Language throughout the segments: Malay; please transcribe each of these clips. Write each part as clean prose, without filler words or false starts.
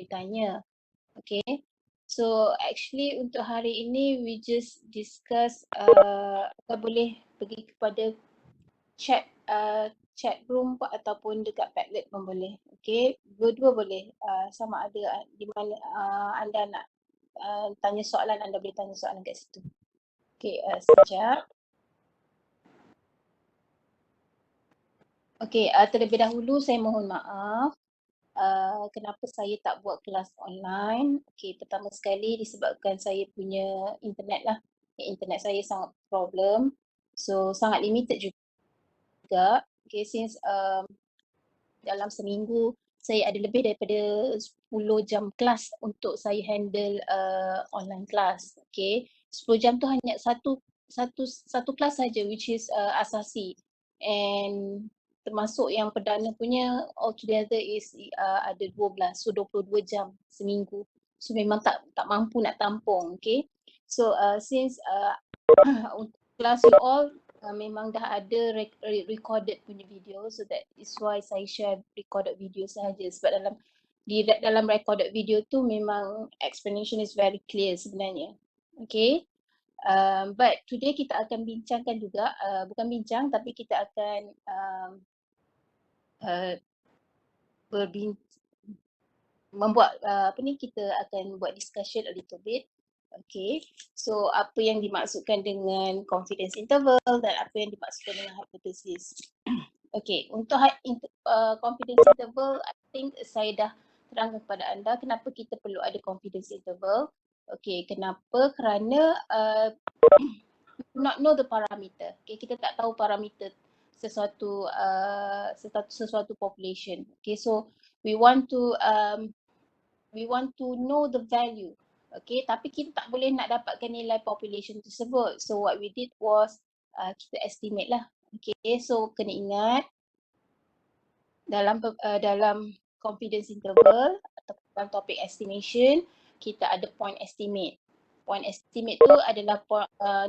tanya. Okay. So actually untuk hari ini we just discuss kita boleh pergi kepada chat room ataupun dekat Padlet pun boleh. Okay. Dua-dua boleh. Sama ada di mana anda nak tanya soalan, anda boleh tanya soalan kat situ. Okay, sekejap. Okay, terlebih dahulu saya mohon maaf kenapa saya tak buat kelas online. Okay, pertama sekali disebabkan saya punya internet lah. Internet saya sangat problem. So, sangat limited juga. Okay, since dalam seminggu saya ada lebih daripada 10 jam kelas untuk saya handle online class. Okay, 10 jam tu hanya satu kelas saja, which is asasi, and termasuk yang perdana punya altogether is ada 12, so 22 jam seminggu. So memang tak mampu nak tampung. Okay, so since untuk kelas you all memang dah ada recorded punya video, so that is why saya share recorded video sahaja, sebab dalam recorded video tu memang explanation is very clear sebenarnya. Okay, but today kita akan bincangkan juga, bukan bincang tapi kita akan kita akan buat discussion a little bit. Okay, so apa yang dimaksudkan dengan confidence interval dan apa yang dimaksudkan dengan hypothesis. Okay, untuk confidence interval, I think saya dah terangkan kepada anda kenapa kita perlu ada confidence interval. Okay, kenapa? Kerana not know the parameter. Okay, kita tak tahu parameter sesuatu population. Okay, so we want to know the value. Okay, tapi kita tak boleh nak dapatkan nilai population tersebut. So what we did was kita estimate lah. Okay, so kena ingat dalam confidence interval atau dalam topik estimation, kita ada point estimate. Point estimate tu adalah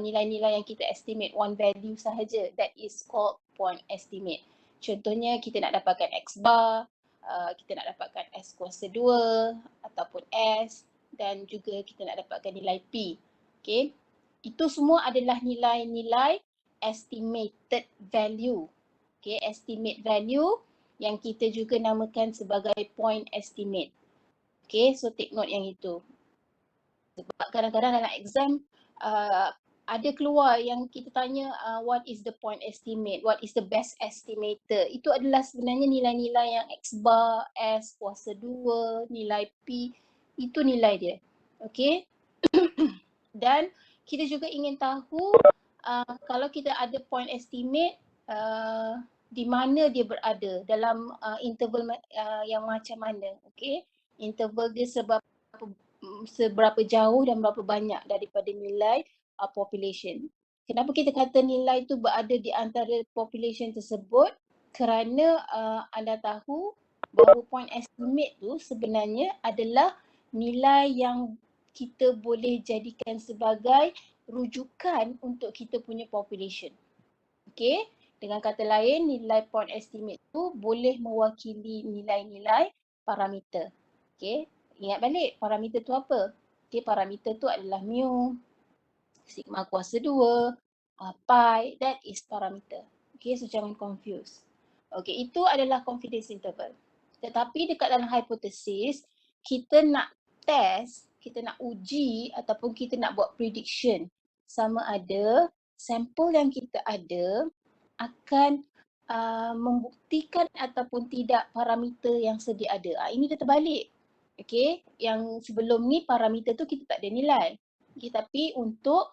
nilai-nilai yang kita estimate one value sahaja. That is called point estimate. Contohnya kita nak dapatkan X bar, kita nak dapatkan S kuasa 2 ataupun S, dan juga kita nak dapatkan nilai P. Okay, itu semua adalah nilai-nilai estimated value. Okay, estimate value yang kita juga namakan sebagai point estimate. Okay, so take note yang itu. Sebab kadang-kadang dalam exam ada keluar yang kita tanya what is the point estimate, what is the best estimator. Itu adalah sebenarnya nilai-nilai yang X bar, S kuasa 2, nilai P, itu nilai dia. Okay. Dan kita juga ingin tahu kalau kita ada point estimate, di mana dia berada dalam interval yang macam mana. Okay, interval dia seberapa jauh dan berapa banyak daripada nilai population. Kenapa kita kata nilai tu berada di antara population tersebut? Kerana anda tahu bahawa point estimate tu sebenarnya adalah nilai yang kita boleh jadikan sebagai rujukan untuk kita punya population. Okay, dengan kata lain, nilai point estimate tu boleh mewakili nilai-nilai parameter. Okay, ingat balik parameter tu apa? Okay, parameter tu adalah mu, sigma kuasa 2, pi, that is parameter. Okay, so jangan confuse. Okay, itu adalah confidence interval. Tetapi dekat dalam hipotesis, kita nak test, kita nak uji ataupun kita nak buat prediction sama ada sampel yang kita ada akan membuktikan ataupun tidak parameter yang sedia ada. Ini dia terbalik. Okay, yang sebelum ni parameter tu kita tak ada nilai. Okay, tapi untuk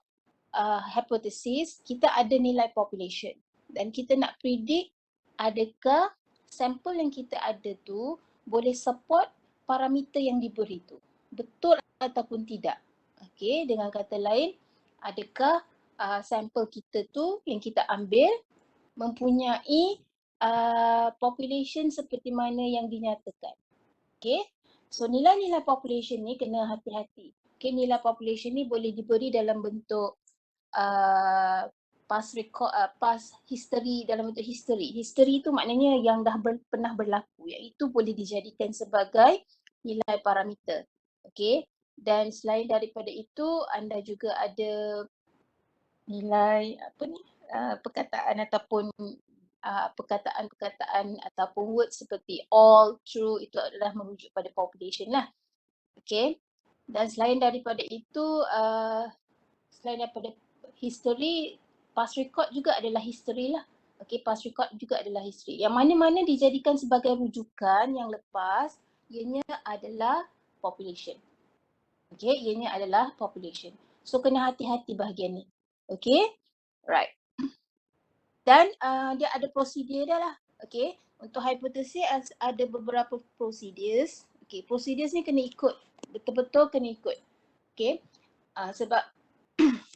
hypothesis, kita ada nilai population dan kita nak predict adakah sampel yang kita ada tu boleh support parameter yang diberi tu, betul ataupun tidak. Okay, dengan kata lain, adakah sampel kita tu yang kita ambil mempunyai population seperti mana yang dinyatakan. Okay, so nilai-nilai population ni kena hati-hati. Okay, nilai population ni boleh diberi dalam bentuk past record, past history, dalam bentuk history. History tu maknanya yang dah pernah berlaku, iaitu boleh dijadikan sebagai nilai parameter. Okay. Dan selain daripada itu, anda juga ada nilai perkataan ataupun perkataan-perkataan ataupun words seperti all, true, itu adalah merujuk pada population lah. Okay. Dan selain daripada itu, selain daripada history, past record juga adalah history lah. Okay, past record juga adalah history. Yang mana-mana dijadikan sebagai rujukan yang lepas, ianya adalah population. Okay, ianya adalah population. So kena hati-hati bahagian ni. Okay, right. Dan dia ada prosedur dah lah. Okay, untuk hypothesis ada beberapa procedures. Okay, procedures ni kena ikut. Betul-betul kena ikut. Okay, sebab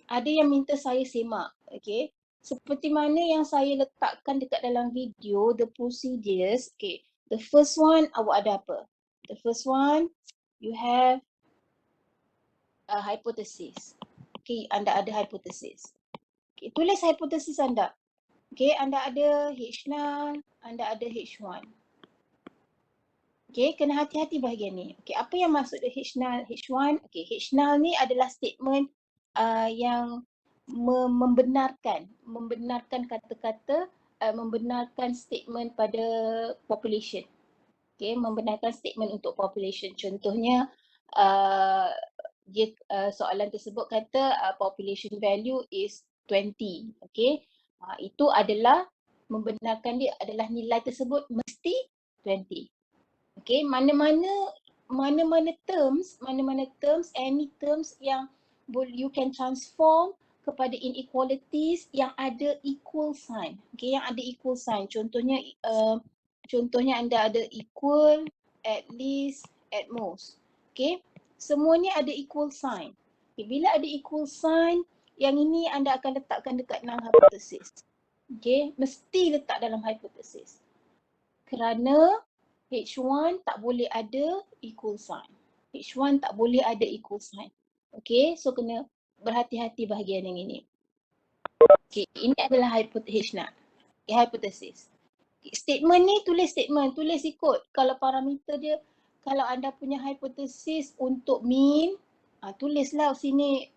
ada yang minta saya semak. Okay, seperti mana yang saya letakkan dekat dalam video, the procedures. Okay, the first one awak ada apa? The first one, you have a hypothesis. Okay, anda ada hypothesis. Okay, tulis hypothesis anda. Okay, anda ada H0, anda ada H1. Okay, kena hati-hati bahagian ni. Okay, apa yang maksud H0, H1? Okay, H0 ni adalah statement yang membenarkan kata-kata, membenarkan statement pada population. Okay, membenarkan statement untuk population. Contohnya, soalan tersebut kata population value is 20. Okay, itu adalah membenarkan dia adalah nilai tersebut mesti 20. Okay, mana-mana terms, any terms yang you can transform kepada inequalities yang ada equal sign. Okay, yang ada equal sign. Contohnya anda ada equal, at least, at most. Okay, semuanya ada equal sign. Okay, bila ada equal sign, yang ini anda akan letakkan dekat null hypothesis. Okay, mesti letak dalam hypothesis. Kerana H1 tak boleh ada equal sign. H1 tak boleh ada equal sign. Okay, so kena berhati-hati bahagian yang ini. Okay, ini adalah hypothesis. Statement ni tulis statement, tulis ikut. Kalau parameter dia, kalau anda punya hypothesis untuk mean, tulislah sini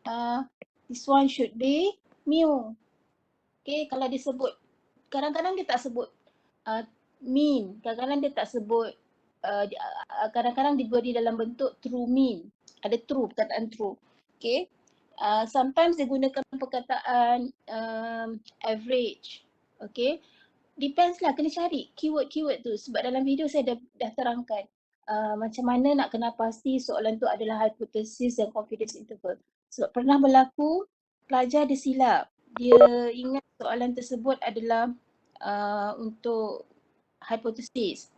this one should be mu. Okay, kalau disebut, kadang-kadang dia tak sebut mean, kadang-kadang dia tak sebut, kadang-kadang diberi dalam bentuk true mean. Ada true, perkataan true. Okay, sometimes dia gunakan perkataan average. Okay, depends lah, kena cari keyword-keyword tu. Sebab dalam video saya dah terangkan macam mana nak kena pasti soalan tu adalah hypothesis dan confidence interval. Sebab pernah berlaku pelajar dia silap. Dia ingat soalan tersebut adalah untuk hypothesis.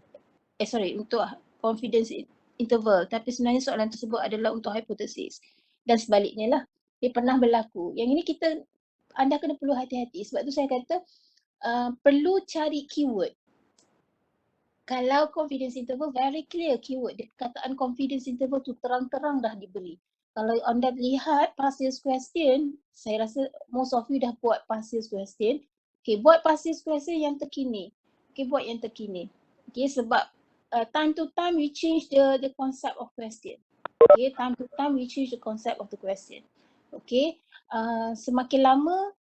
Untuk confidence interval. Tapi sebenarnya soalan tersebut adalah untuk hypothesis. Dan sebaliknya lah. Dia pernah berlaku. Yang ini anda kena perlu hati-hati. Sebab tu saya kata perlu cari keyword. Kalau confidence interval, very clear keyword. Perkataan confidence interval tu terang-terang dah diberi. Kalau anda lihat past year's question, saya rasa most of you dah buat past year's question. Okay, buat past year's question yang terkini. Okay, buat yang terkini. Okay, sebab time to time we change the concept of question. Okay, time to time we change the concept of the question. Okay, semakin lama,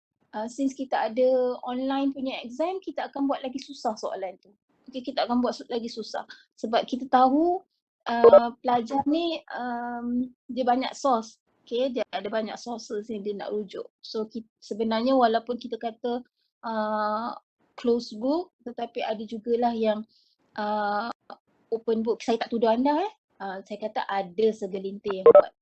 since kita ada online punya exam, kita akan buat lagi susah soalan tu. Okay, kita akan buat lagi susah. Sebab kita tahu pelajar ni dia banyak source. Okay, dia ada banyak sources yang dia nak rujuk. So sebenarnya walaupun kita kata close book, tetapi ada jugalah yang open book. Saya tak tuduh anda saya kata ada segelintir yang buat.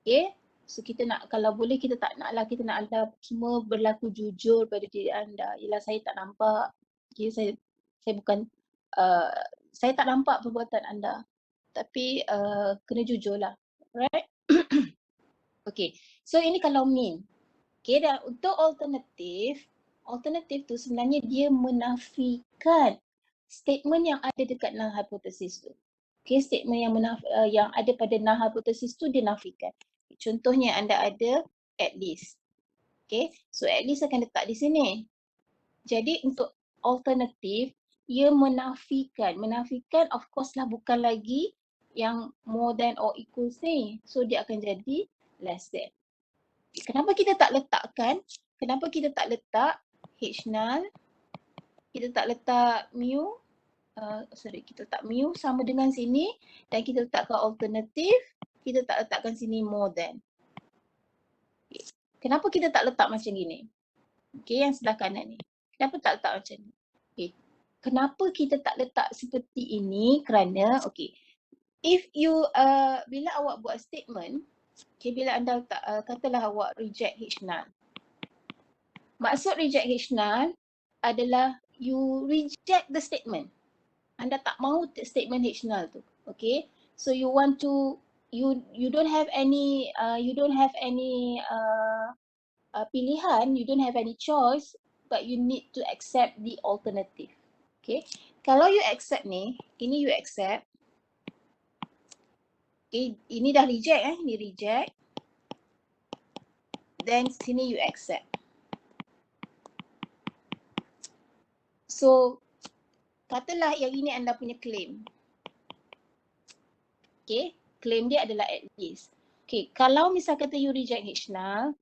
Okay, so kita nak, kalau boleh kita tak nak lah, kita nak anda semua berlaku jujur pada diri anda. Yelah, saya tak nampak. Okay, saya bukan saya tak nampak perbuatan anda, tapi kena jujur lah, right? Okay, so ini kalau mean. Okay, dan untuk alternatif tu sebenarnya dia menafikan statement yang ada dekat null hypothesis tu. Okay, statement yang ada pada null hypothesis tu dia nafikan. Contohnya anda ada at least. Okay, so at least akan letak di sini. Jadi untuk alternatif, ia menafikan of course lah bukan lagi yang more than or equals ni. So dia akan jadi less than. Kenapa kita tak letakkan? Kenapa kita tak letak H null? Kita tak letak mu? Kita letak mu sama dengan sini dan kita letakkan alternatif. Kita tak letakkan sini more than. Kenapa kita tak letak macam gini? Okay, yang sebelah kanan ni. Kenapa tak letak macam ni? Okay. Kenapa kita tak letak seperti ini? Kerana, okay, if you, bila awak buat statement, okay, bila anda letak, katalah awak reject H null. Maksud reject H null adalah you reject the statement. Anda tak mahu statement H null tu. Okay, so you want to, you don't have any, pilihan, you don't have any choice, but you need to accept the alternative. Okay, kalau you accept ni, ini you accept. Okay, ini dah reject ni reject. Then sini you accept. So, katalah yang ini anda punya claim. Okay, claim dia adalah at least. Okay, kalau misal kata you reject H null,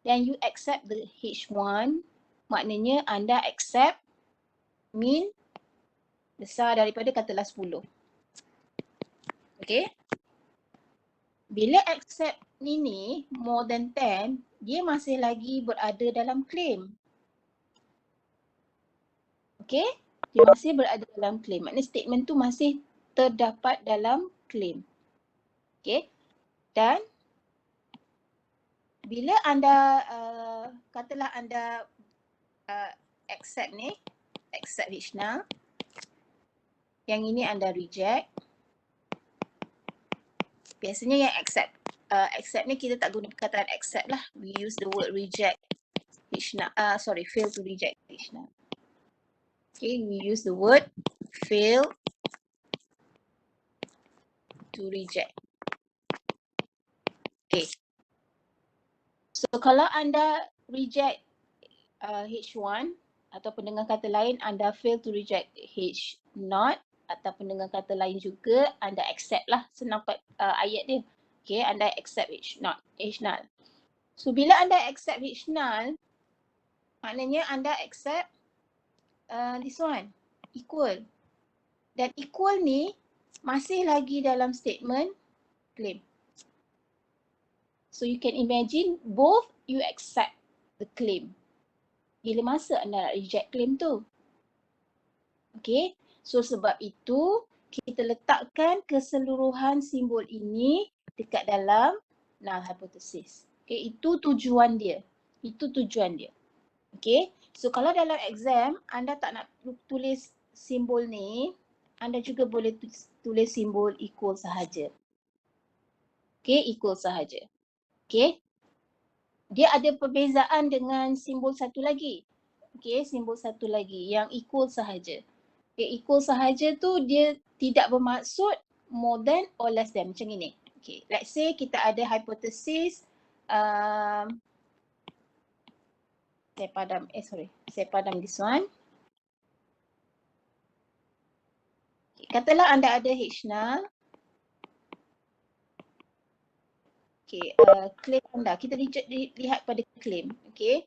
then you accept the H1, maknanya anda accept mean besar daripada katalah 10. Okay. Bila accept ni more than 10, dia masih lagi berada dalam claim. Okay. Dia masih berada dalam claim. Maknanya statement tu masih terdapat dalam claim. Okay. Dan bila anda, katalah anda accept ni, accept H null. Yang ini anda reject. Biasanya yang accept, accept ni kita tak guna perkataan accept lah. We use the word reject H null, fail to reject H null. Okay, we use the word fail to reject. Okay. So kalau anda reject H1 ataupun dengan kata lain anda fail to reject H0 ataupun dengan kata lain juga anda accept lah, senang ayat dia. Okay, anda accept H0. So bila anda accept H0, maknanya anda accept this one, equal. Dan equal ni masih lagi dalam statement claim. So you can imagine both you accept the claim. Bila masa anda nak reject claim tu? Okay, so sebab itu kita letakkan keseluruhan simbol ini dekat dalam null hypothesis. Okay, itu tujuan dia. Itu tujuan dia. Okay, so kalau dalam exam anda tak nak tulis simbol ni, anda juga boleh tulis simbol equal sahaja. Okay, equal sahaja. Okay, dia ada perbezaan dengan simbol satu lagi. Okay, simbol satu lagi yang equal sahaja. Okay, equal sahaja tu dia tidak bermaksud more than or less than macam ini. Okay, let's say kita ada hypothesis, saya padam this one. Okay, katalah anda ada H null. Okay, claim anda, kita lihat pada claim. Okay,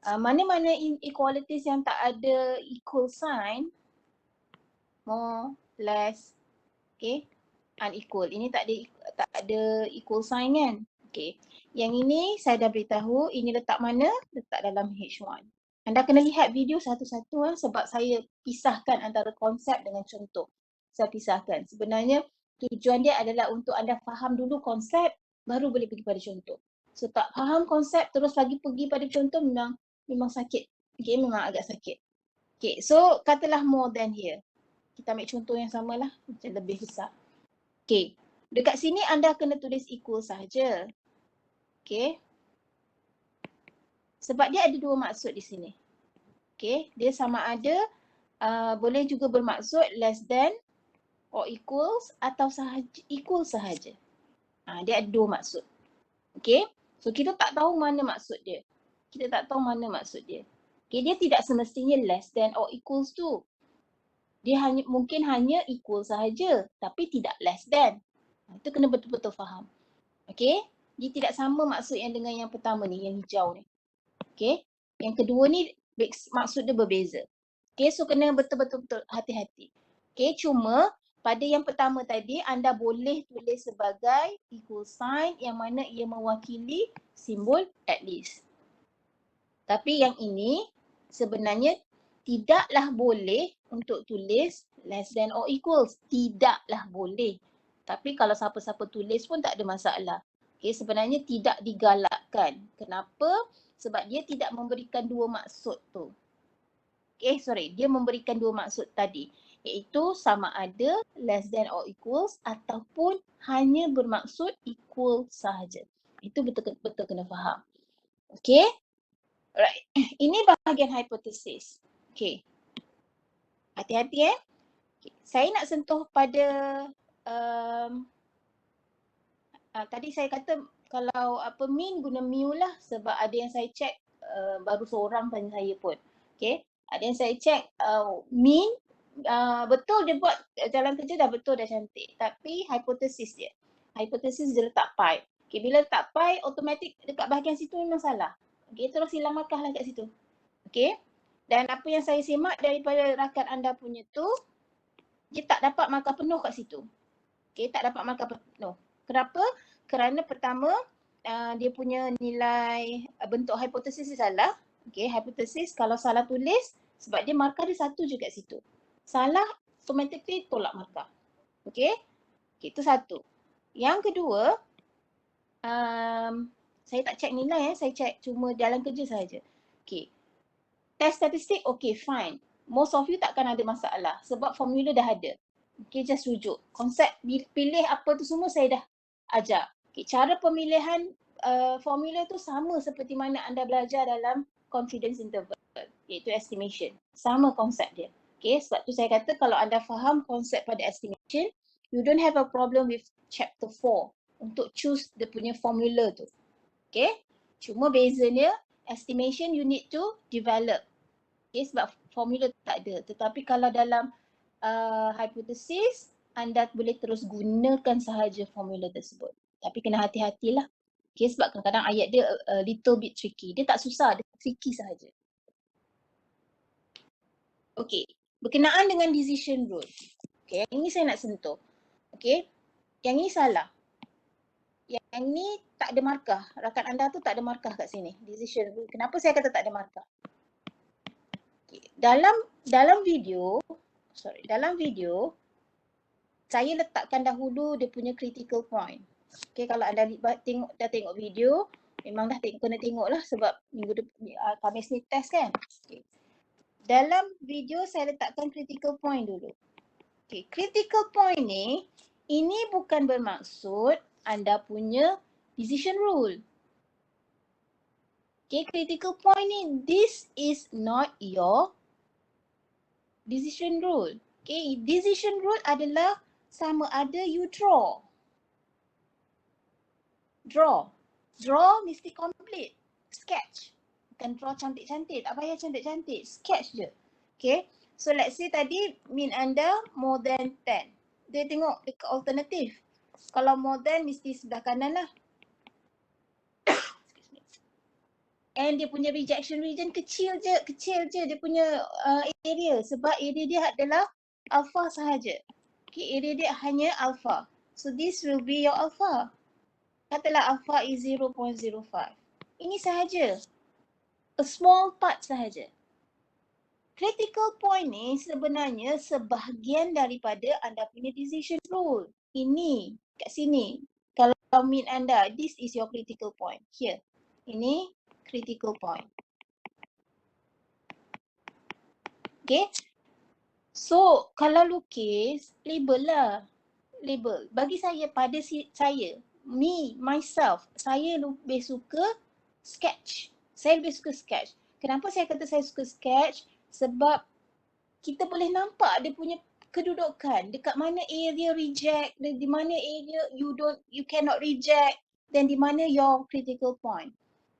mana-mana inequalities yang tak ada equal sign, more, less, okay, unequal. Ini tak ada equal sign kan? Okay, yang ini saya dah beritahu, ini letak mana? Letak dalam H1. Anda kena lihat video satu-satu sebab saya pisahkan antara konsep dengan contoh. Saya pisahkan. Sebenarnya tujuan dia adalah untuk anda faham dulu konsep, baru boleh pergi pada contoh. So tak faham konsep terus lagi pergi pada contoh memang sakit. Okay, memang agak sakit. Okay, so katalah more than here. Kita ambil contoh yang samalah, macam lebih besar. Okay, dekat sini anda kena tulis equal sahaja. Okay. Sebab dia ada dua maksud di sini. Okay, dia sama ada boleh juga bermaksud less than or equals atau equal sahaja. Dia ada dua maksud. Okay, so kita tak tahu mana maksud dia. Kita tak tahu mana maksud dia. Okay, dia tidak semestinya less than or equals tu. Dia mungkin hanya equal sahaja tapi tidak less than. Itu kena betul-betul faham. Okay. Dia tidak sama maksud yang dengan yang pertama ni, yang hijau ni. Okay. Yang kedua ni maksud dia berbeza. Okay. So kena betul-betul hati-hati. Okay. Cuma pada yang pertama tadi anda boleh tulis sebagai equal sign yang mana ia mewakili simbol at least. Tapi yang ini sebenarnya tidaklah boleh untuk tulis less than or equals. Tidaklah boleh. Tapi kalau siapa-siapa tulis pun tak ada masalah. Okay, sebenarnya tidak digalakkan. Kenapa? Sebab dia tidak memberikan dua maksud tu. Dia memberikan dua maksud tadi. Iaitu sama ada less than or equals ataupun hanya bermaksud equal sahaja. Itu betul-betul kena faham. Okay? Alright. Ini bahagian hipotesis. Okay. Hati-hati Okay. Saya nak sentuh pada tadi saya kata kalau mean guna mu lah sebab ada yang saya check baru seorang tanya saya pun. Okay. Ada yang saya check mean betul dia buat jalan kerja dah betul dah cantik. Tapi hipotesis dia. Hipotesis dia letak pi. Okay. Bila letak pi automatik dekat bahagian situ memang salah. Okay. Terus hilang markah lah kat situ. Okay. Dan apa yang saya semak daripada rakan anda punya tu, dia tak dapat markah penuh kat situ. Okay, tak dapat markah penuh. Kenapa? Kerana pertama, dia punya nilai bentuk hipotesis dia salah. Okay, hipotesis kalau salah tulis, sebab dia markah dia satu je kat situ. Salah, automatically tolak markah. Okay, itu satu. Yang kedua, saya tak check nilai saya check cuma jalan kerja saja. Okay. Test statistik, okay fine. Most of you takkan ada masalah sebab formula dah ada. Okay, just rujuk. Konsep pilih apa tu semua saya dah ajar. Okay, cara pemilihan formula tu sama seperti mana anda belajar dalam confidence interval, iaitu estimation. Sama konsep dia. Okay, sebab tu saya kata kalau anda faham konsep pada estimation, you don't have a problem with chapter 4 untuk choose dia punya formula tu. Okay, cuma bezanya estimation you need to develop. Okay, sebab formula tak ada. Tetapi kalau dalam hipotesis, anda boleh terus gunakan sahaja formula tersebut. Tapi kena hati-hatilah. Okay, sebab kadang-kadang ayat dia a little bit tricky. Dia tak susah, dia tricky sahaja. Okay, berkenaan dengan decision rule. Okay, yang ini saya nak sentuh. Okay, yang ini salah. Yang ni tak ada markah. Rakan anda tu tak ada markah kat sini. Decision rule. Kenapa saya kata tak ada markah? Okay. Dalam video, saya letakkan dahulu dia punya critical point. Okay, kalau anda dah tengok video, memang dah kena tengok lah sebab Khamis ni test kan. Okay. Dalam video saya letakkan critical point dulu. Okay, critical point ni, ini bukan bermaksud anda punya decision rule. Okay, critical point ni, this is not your decision rule. Okay, decision rule adalah sama ada you draw. Draw mesti complete. Sketch. Bukan draw cantik-cantik. Tak payah cantik-cantik. Sketch je. Okay. So let's say tadi mean anda more than 10. Dia tengok dekat alternatif. Kalau more than mesti sebelah kanan lah. And dia punya rejection region kecil je dia punya area. Sebab area dia adalah alpha sahaja. Okay, area dia hanya alpha. So this will be your alpha. Katalah alpha is 0.05. Ini sahaja. A small part sahaja. Critical point ni sebenarnya sebahagian daripada anda punya decision rule. Ini, kat sini. Kalau mean anda, this is your critical point. Here. Ini critical point. Okay. So, kalau lukis, label lah. Label. Bagi saya, pada saya, myself, saya lebih suka sketch. Saya lebih suka sketch. Kenapa saya kata saya suka sketch? Sebab kita boleh nampak dia punya kedudukan. Dekat mana area reject, di mana area you cannot reject, dan di mana your critical point.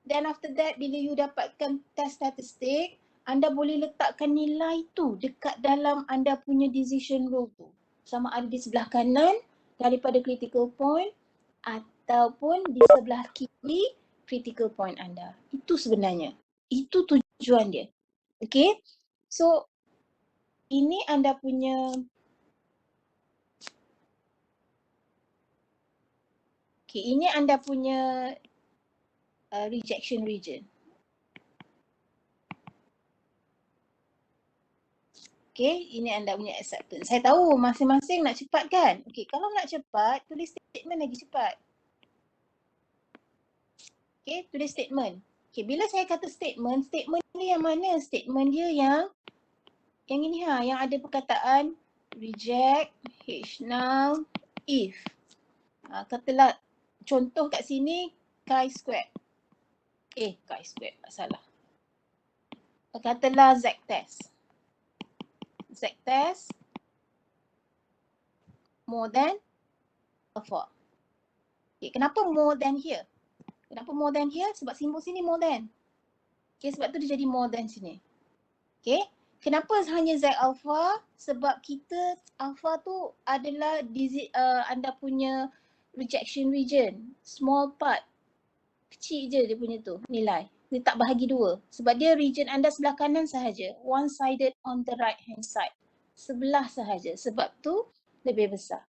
Then after that, bila you dapatkan test statistik, anda boleh letakkan nilai tu dekat dalam anda punya decision rule tu. Sama ada di sebelah kanan daripada critical point ataupun di sebelah kiri critical point anda. Itu sebenarnya. Itu tujuan dia. Okay. So, ini anda punya ini anda punya rejection region. Okay, ini anda punya acceptance. Saya tahu masing-masing nak cepat kan? Okay, kalau nak cepat, tulis statement lagi cepat. Okay, tulis statement. Okay, bila saya kata statement, statement dia yang mana? Statement dia yang ini yang ada perkataan reject, h null, if. Katalah contoh kat sini chi-squared. Chi-squared, salah. Katalah z-test. Z-test more than alpha. Okay, kenapa more than here? Kenapa more than here? Sebab simbol sini more than. Okay, sebab tu dia jadi more than sini. Okay, kenapa hanya Z alpha? Sebab kita alpha tu adalah anda punya rejection region. Small part. Kecil je dia punya tu nilai. Dia tak bahagi dua. Sebab dia region anda sebelah kanan sahaja. One sided on the right hand side. Sebelah sahaja. Sebab tu lebih besar.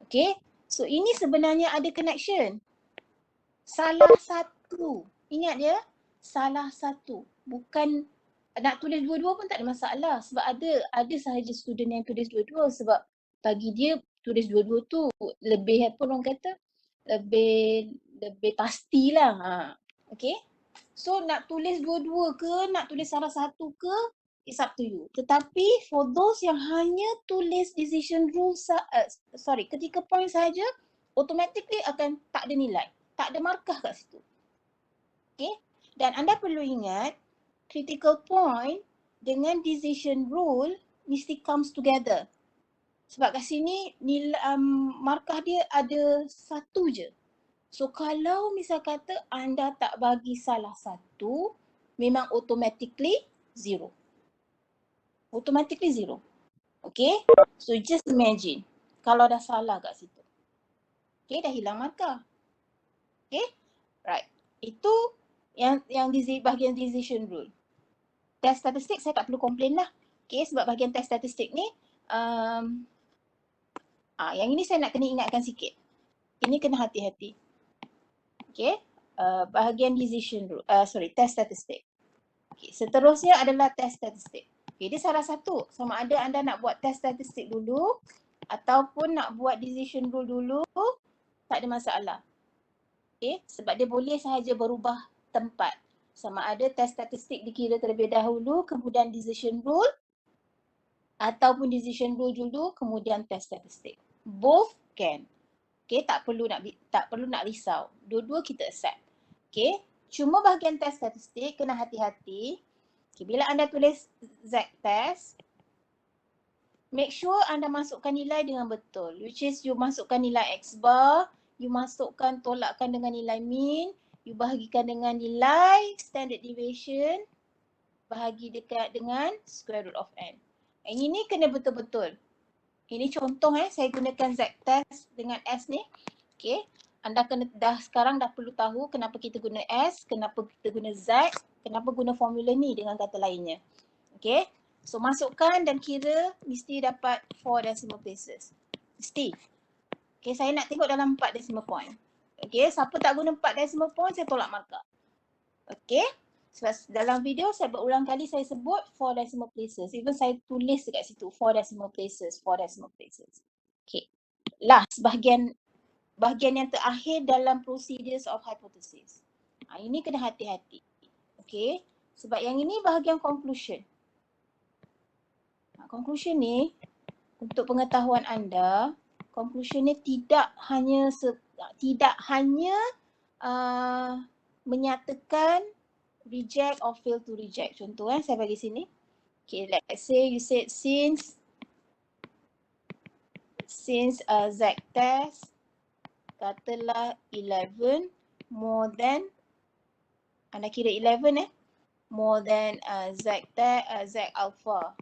Okay, so ini sebenarnya ada connection. Salah satu. Ingat dia, salah satu. Bukan nak tulis dua-dua pun tak ada masalah. Sebab ada sahaja student yang tulis dua-dua sebab bagi dia tulis dua-dua tu lebih apa orang kata, lebih pastilah. Okay. So nak tulis dua-dua ke, nak tulis salah satu ke, it's up to you. Tetapi for those yang hanya tulis decision rule, ketika point saja, automatically akan tak ada nilai. Tak ada markah kat situ. Okay. Dan anda perlu ingat, critical point dengan decision rule mesti comes together. Sebab kat sini nilai, markah dia ada satu je. So kalau misal kata anda tak bagi salah satu, memang automatically zero. Automatically zero. Okay. So just imagine kalau dah salah kat situ. Okay, dah hilang markah. Okay, right. Itu yang bahagian decision rule. Test statistik saya tak perlu komplain lah. Okay, sebab bahagian test statistik ni, yang ini saya nak kena ingatkan sikit. Ini kena hati-hati. Okay, bahagian decision rule, test statistik. Okay, seterusnya adalah test statistik. Okay, dia salah satu. Sama ada anda nak buat test statistik dulu ataupun nak buat decision rule dulu, tak ada masalah. Okay, sebab dia boleh sahaja berubah tempat. Sama ada test statistik dikira terlebih dahulu, kemudian decision rule, ataupun decision rule dulu, kemudian test statistik. Both can. Okay, tak perlu nak risau. Dua-dua kita accept. Okay, cuma bahagian test statistik kena hati-hati. Okay, bila anda tulis z-test, make sure anda masukkan nilai dengan betul. Which is you masukkan nilai x bar, you masukkan tolakkan dengan nilai mean, you bahagikan dengan nilai standard deviation, bahagi dekat dengan square root of n. Yang ini kena betul-betul. Ini contoh saya gunakan z-test dengan s ni. Okay. Anda sekarang dah perlu tahu kenapa kita guna s, kenapa kita guna z, kenapa guna formula ni dengan kata lainnya. Okay. So masukkan dan kira mesti dapat 4 decimal places. Mesti. Okay, saya nak tengok dalam 4 decimal point. Okay, siapa tak guna 4 decimal point, saya tolak markah. Okay, sebab dalam video saya berulang kali saya sebut 4 decimal places. Even saya tulis dekat situ 4 decimal places, 4 decimal places. Okay, last bahagian yang terakhir dalam procedures of hypothesis. Ini kena hati-hati. Okay, sebab yang ini bahagian conclusion. Conclusion ni untuk pengetahuan anda, conclusion ni tidak hanya menyatakan reject or fail to reject. Contoh saya bagi sini. Okay, let's say you said since z-test katalah 11 more than, anda kira 11 more than z alpha.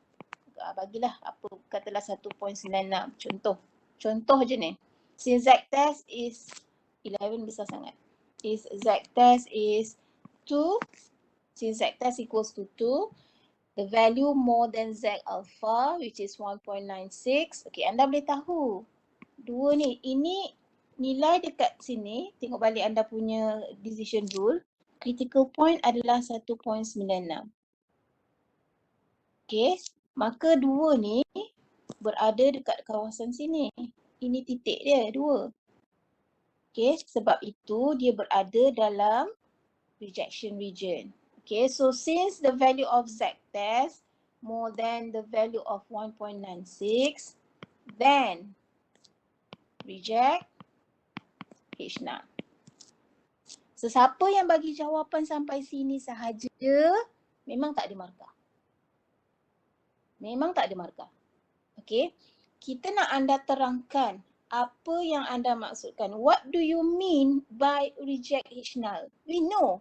Bagilah apa katalah 1.96 contoh. Contoh je ni. Since Z test is 11 besar sangat. Is Z test is 2. Since Z test equals to 2. The value more than Z alpha which is 1.96. Okay, anda boleh tahu. Dua ni, ini nilai dekat sini. Tengok balik anda punya decision rule. Critical point adalah 1.96. Okay, maka dua ni berada dekat kawasan sini. Ini titik dia, 2. Okay, sebab itu dia berada dalam rejection region. Okay, so since the value of Z test more than the value of 1.96, then reject H0. Sesiapa yang bagi jawapan sampai sini sahaja, memang tak ada markah. Memang tak ada markah. Okay, kita nak anda terangkan apa yang anda maksudkan. What do you mean by reject H0? We know.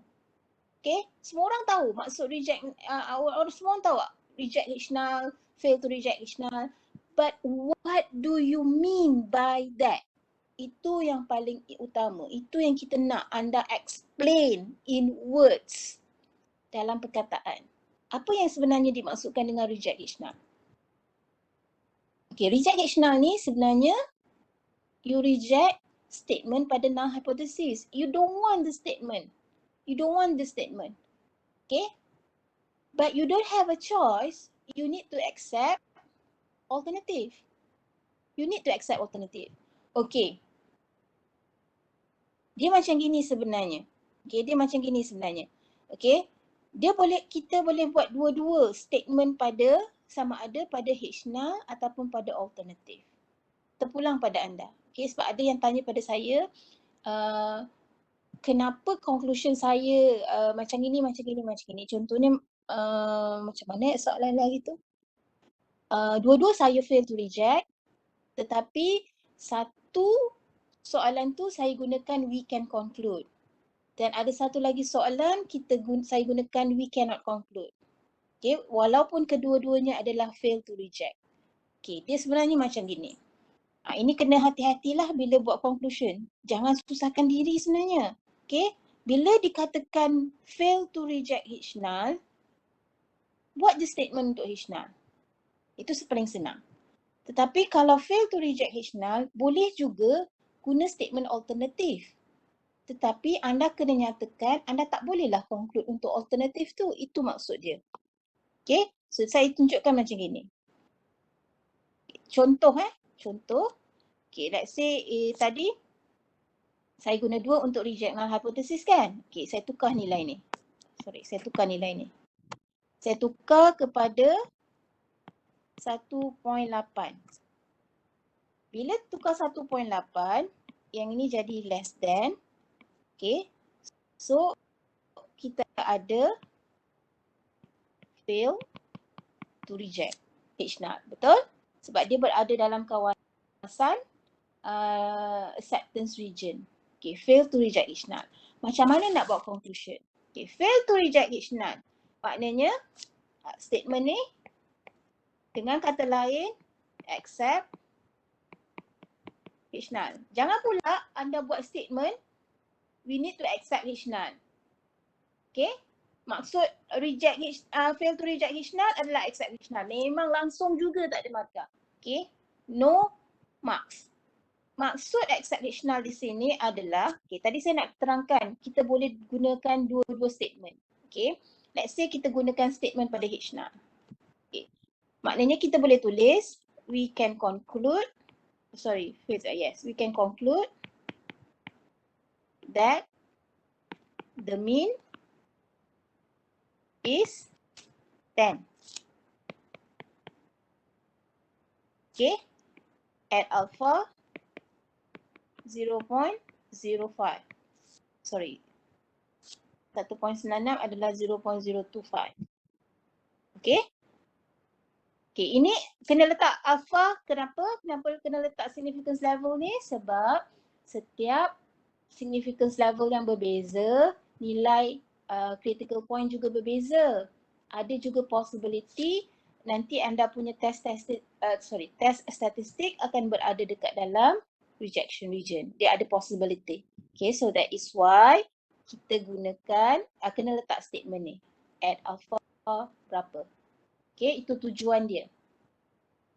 Okay, semua orang tahu maksud reject, orang semua orang tahu reject H0, fail to reject H0. But what do you mean by that? Itu yang paling utama. Itu yang kita nak anda explain in words dalam perkataan. Apa yang sebenarnya dimaksudkan dengan reject H0? Okay, reject H0 ni sebenarnya you reject statement pada null hypothesis. You don't want the statement. You don't want the statement. Okay? But you don't have a choice. You need to accept alternative. You need to accept alternative. Okay. Dia macam gini sebenarnya. Okay, dia macam gini sebenarnya. Okay. Kita boleh buat dua-dua statement pada sama ada pada H0 ataupun pada alternatif. Terpulang pada anda. Okay, sebab ada yang tanya pada saya, kenapa conclusion saya macam ini, macam ini, macam ini. Contohnya macam mana soalan lagi tu? Dua-dua saya fail to reject, tetapi satu soalan tu saya gunakan we can conclude. Dan ada satu lagi soalan saya gunakan we cannot conclude. Okay, walaupun kedua-duanya adalah fail to reject. Okay, dia sebenarnya macam gini. Ini kena hati-hatilah bila buat conclusion. Jangan susahkan diri sebenarnya. Okay, bila dikatakan fail to reject H0, buat je statement untuk H0. Itu paling senang. Tetapi kalau fail to reject H0, boleh juga guna statement alternatif. Tetapi anda kena nyatakan anda tak bolehlah conclude untuk alternatif tu. Itu maksud dia. Okay, so saya tunjukkan macam gini. Contoh contoh. Okay, let's say tadi saya guna 2 untuk reject null hypothesis kan. Okay, saya tukar nilai ni. Saya tukar nilai ni. Saya tukar kepada 1.8. Bila tukar 1.8, yang ini jadi less than. Okay, so kita ada fail to reject H0, betul? Sebab dia berada dalam kawasan acceptance region. Okay, fail to reject H0. Macam mana nak buat conclusion? Okay, fail to reject H0. Maknanya statement ni dengan kata lain accept H0. Jangan pula anda buat statement we need to accept H0. Okay, maksud fail to reject H0 adalah accept H0. Memang langsung juga tak ada markah. Okay, no marks. Maksud accept H0 di sini adalah, okay, tadi saya nak terangkan, kita boleh gunakan dua-dua statement. Okay, let's say kita gunakan statement pada H0. Okay, maknanya kita boleh tulis, we can conclude, we can conclude that the mean is 10. Okay, at alpha 0.05. 1.96 adalah 0.025. Okay. Okay, ini kena letak alpha. Kenapa? Kenapa kena letak significance level ni? Sebab setiap significance level yang berbeza, nilai critical point juga berbeza. Ada juga possibility nanti anda punya test statistik akan berada dekat dalam rejection region. Dia ada possibility. Okay, so that is why kita gunakan, kena letak statement ni. At alpha berapa. Okay, itu tujuan dia.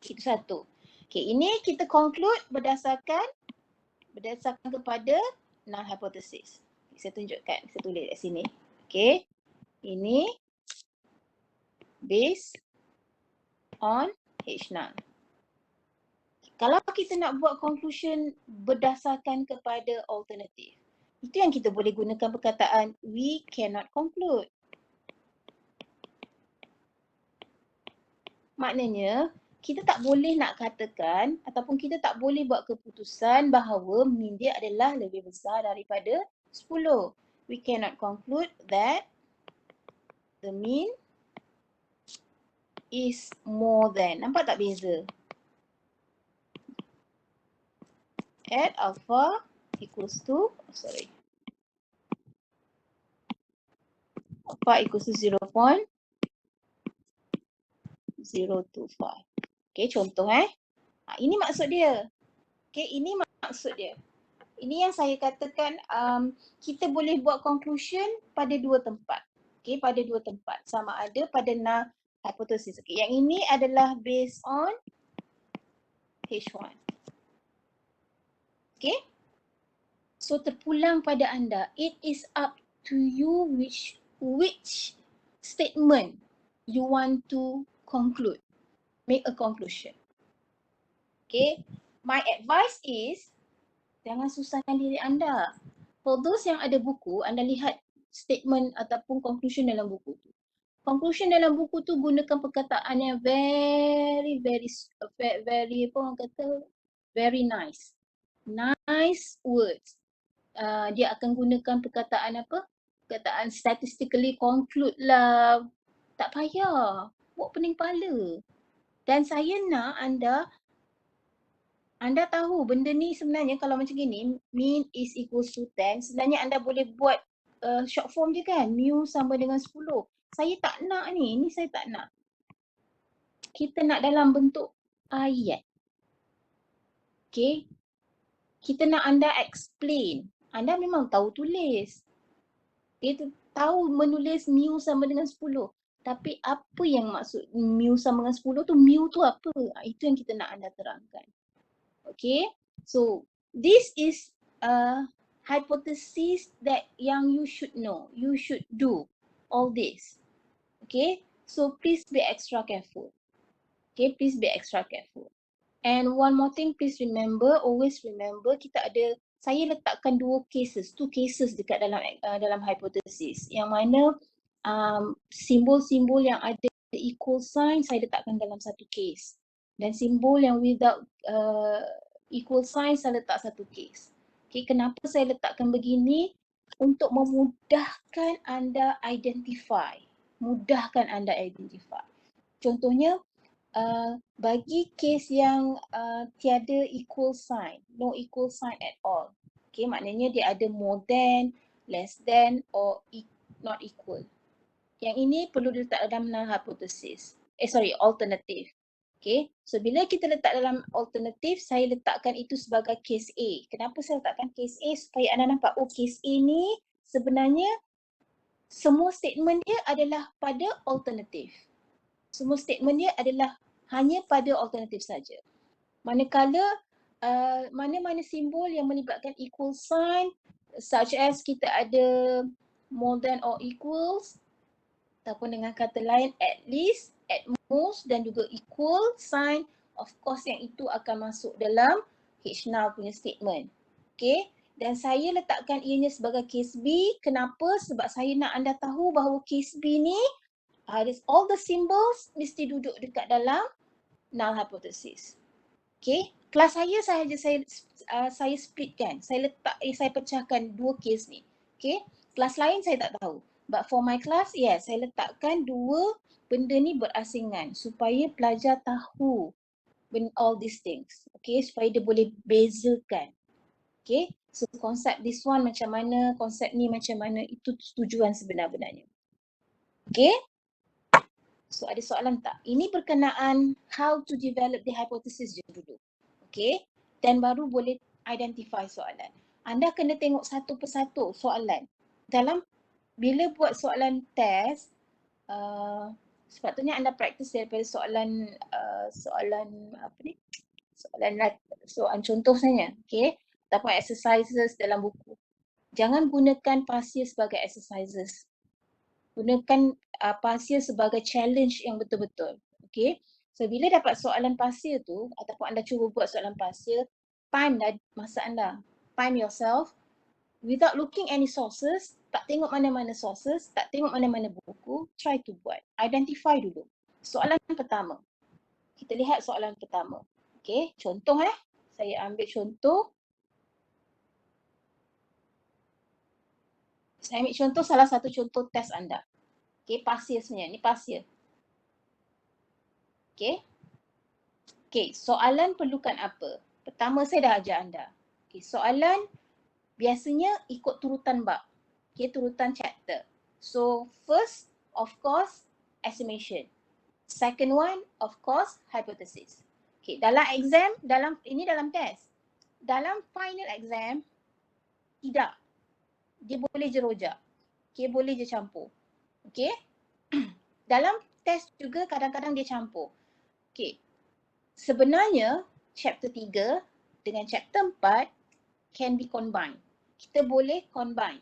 Itu satu. Okay, ini kita conclude berdasarkan kepada null hypothesis. Saya tunjukkan, saya tulis kat sini. Okay, ini based on H null. Kalau kita nak buat conclusion berdasarkan kepada alternatif, itu yang kita boleh gunakan perkataan we cannot conclude. Maknanya, kita tak boleh nak katakan ataupun kita tak boleh buat keputusan bahawa mean dia adalah lebih besar daripada 10. We cannot conclude that the mean is more than. Nampak tak beza? At alpha equals to, alpha equals to 0.025. Okay, contoh ini maksud dia. Okay, ini maksud dia. Ini yang saya katakan kita boleh buat conclusion pada dua tempat. Okay, pada dua tempat. Sama ada pada null hypothesis. Okay, yang ini adalah based on H1. Okay. So terpulang pada anda. It is up to you which statement you want to conclude. Make a conclusion. Okay. My advice is jangan susahkan diri anda. For those yang ada buku, anda lihat statement ataupun conclusion dalam buku tu. Conclusion dalam buku tu gunakan perkataan yang very apa orang kata, very nice. Nice words. Dia akan gunakan perkataan apa? Perkataan statistically conclude lah. Tak payah. Buat pening kepala. Dan saya nak anda tahu benda ni sebenarnya kalau macam gini, mean is equals to 10, sebenarnya anda boleh buat short form je kan, mu sama dengan 10. Saya tak nak ni saya tak nak. Kita nak dalam bentuk ayat. Okay. Kita nak anda explain. Anda memang tahu tulis. Dia tahu menulis mu sama dengan 10. Tapi apa yang maksud mu sama dengan 10 tu, mu tu apa? Itu yang kita nak anda terangkan. Okay, so this is a hypothesis that yang you should know. You should do all this. Okay, so please be extra careful. Okay, please be extra careful. And one more thing, please remember, always remember, saya letakkan two cases dekat dalam hypothesis. Yang mana simbol-simbol yang ada equal sign saya letakkan dalam satu case. Dan simbol yang without equal sign saya letak satu case. Okay, kenapa saya letakkan begini? Untuk memudahkan anda identify. Contohnya, bagi case yang tiada equal sign, no equal sign at all. Okay, maknanya dia ada more than, less than or not equal. Yang ini perlu diletak dalam null hypothesis. Alternative. Okay, so bila kita letak dalam alternative, saya letakkan itu sebagai case A. Kenapa saya letakkan case A? Supaya anda nampak, case A ni sebenarnya semua statement dia adalah pada alternative. Semua statement dia adalah hanya pada alternatif saja. Manakala mana-mana simbol yang melibatkan equal sign, such as kita ada more than or equals, ataupun dengan kata lain at least, at most dan juga equal sign, of course yang itu akan masuk dalam H null punya statement. Okay, dan saya letakkan ianya sebagai case B. Kenapa? Sebab saya nak anda tahu bahawa case B ni all the symbols mesti duduk dekat dalam null hypothesis. Okay, kelas saya splitkan, saya pecahkan dua case ni. Okay, kelas lain saya tak tahu. But for my class, saya letakkan dua benda ni berasingan supaya pelajar tahu all these things. Okay, supaya dia boleh bezakan. Okay, so konsep this one macam mana, konsep ni macam mana, itu tujuan sebenar-benarnya. Okay. So ada soalan tak? Ini berkenaan how to develop the hypothesis je dulu. Okay. Dan baru boleh identify soalan. Anda kena tengok satu persatu soalan. Dalam bila buat soalan test, sepatutnya anda praktis daripada soalan apa ni? Soalan contoh saja, okay? Ataupun exercises dalam buku. Jangan gunakan pasir sebagai exercises. Gunakan pasir sebagai challenge yang betul-betul. Okay. So bila dapat soalan pasir tu ataupun anda cuba buat soalan pasir, time dah masa anda. Time yourself without looking any sources, tak tengok mana-mana sources, tak tengok mana-mana buku, try to buat. Identify dulu. Soalan pertama. Kita lihat soalan pertama. Okay, contoh saya ambil contoh. Saya ambil contoh salah satu contoh test anda. Okay, pasir sebenarnya. Ni pasir. Okay. Okay, soalan perlukan apa? Pertama saya dah ajar anda. Okay, soalan biasanya ikut turutan bab. Okay, turutan chapter. So, first, of course, estimation. Second one, of course, hypothesis. Okay, dalam exam, ini dalam test. Dalam final exam, tidak. Dia boleh je rojak. Okay, boleh je campur. Okay. Dalam test juga kadang-kadang dia campur. Okay. Sebenarnya, chapter 3 dengan chapter 4 can be combined. Kita boleh combine.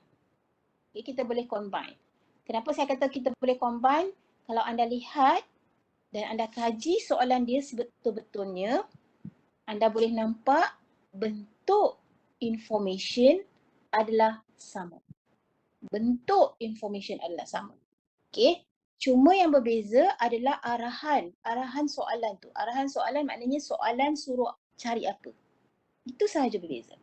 Okay, kita boleh combine. Kenapa saya kata kita boleh combine? Kalau anda lihat dan anda kaji soalan dia sebetul-betulnya, anda boleh nampak bentuk information adalah sama. Bentuk information adalah sama. Okay. Cuma yang berbeza adalah arahan soalan tu. Arahan soalan maknanya soalan suruh cari apa. Itu sahaja berbeza.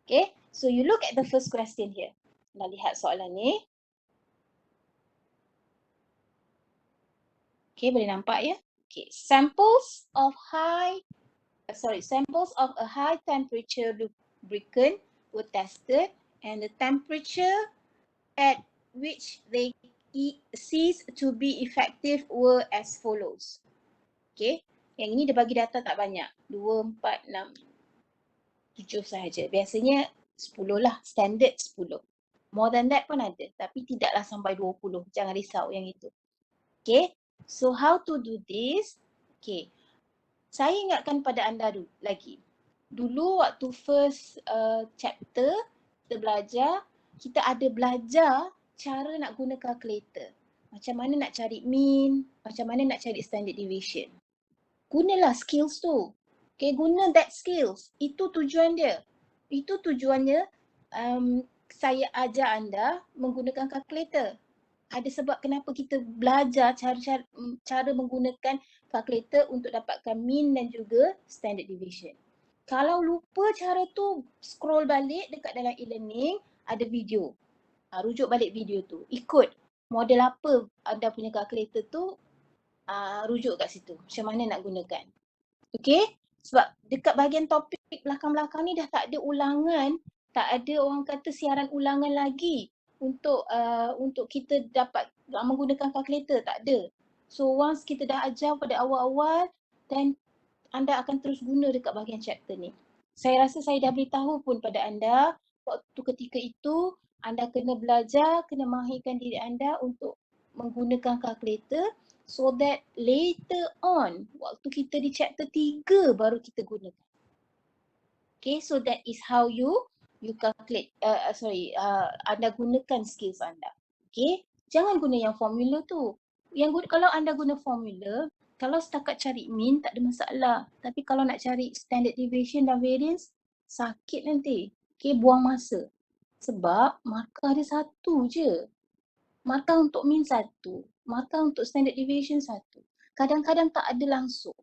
Okay. So you look at the first question here. Anda lihat soalan ni. Okay, boleh nampak ya? Okay, samples of a high temperature lubricant were tested and the temperature at which they ceased to be effective were as follows. Okay, yang ini dia bagi data tak banyak. 2, 4, 6, 7 sahaja. Biasanya 10 lah, standard 10. More than that pun ada, tapi tidaklah sampai 20. Jangan risau yang itu. Okay, so how to do this? Okay, saya ingatkan pada anda lagi. Dulu waktu first chapter kita belajar, kita ada belajar cara nak guna calculator. Macam mana nak cari mean, macam mana nak cari standard deviation. Gunalah skills tu. Okay, guna that skills. Itu tujuan dia. Itu tujuannya saya ajar anda menggunakan calculator. Ada sebab kenapa kita belajar cara menggunakan calculator untuk dapatkan mean dan juga standard deviation. Kalau lupa cara tu, scroll balik dekat dalam e-learning, ada video. Rujuk balik video tu. Ikut model apa anda punya calculator tu, rujuk kat situ. Macam mana nak gunakan. Okay? Sebab dekat bahagian topik belakang-belakang ni dah tak ada ulangan, tak ada orang kata siaran ulangan lagi untuk kita dapat menggunakan calculator, tak ada. So once kita dah ajar pada awal-awal, then anda akan terus guna dekat bahagian chapter ni. Saya rasa saya dah beritahu pun pada anda waktu ketika itu anda kena belajar, kena mahirkan diri anda untuk menggunakan calculator so that later on waktu kita di chapter 3 baru kita gunakan. Okay, so that is how you calculate, anda gunakan skills anda. Okay, jangan guna yang formula tu. Kalau anda guna formula, kalau setakat cari mean tak ada masalah. Tapi kalau nak cari standard deviation dan variance, sakit nanti. Okay, buang masa. Sebab markah dia satu je. Markah untuk mean satu. Markah untuk standard deviation satu. Kadang-kadang tak ada langsung.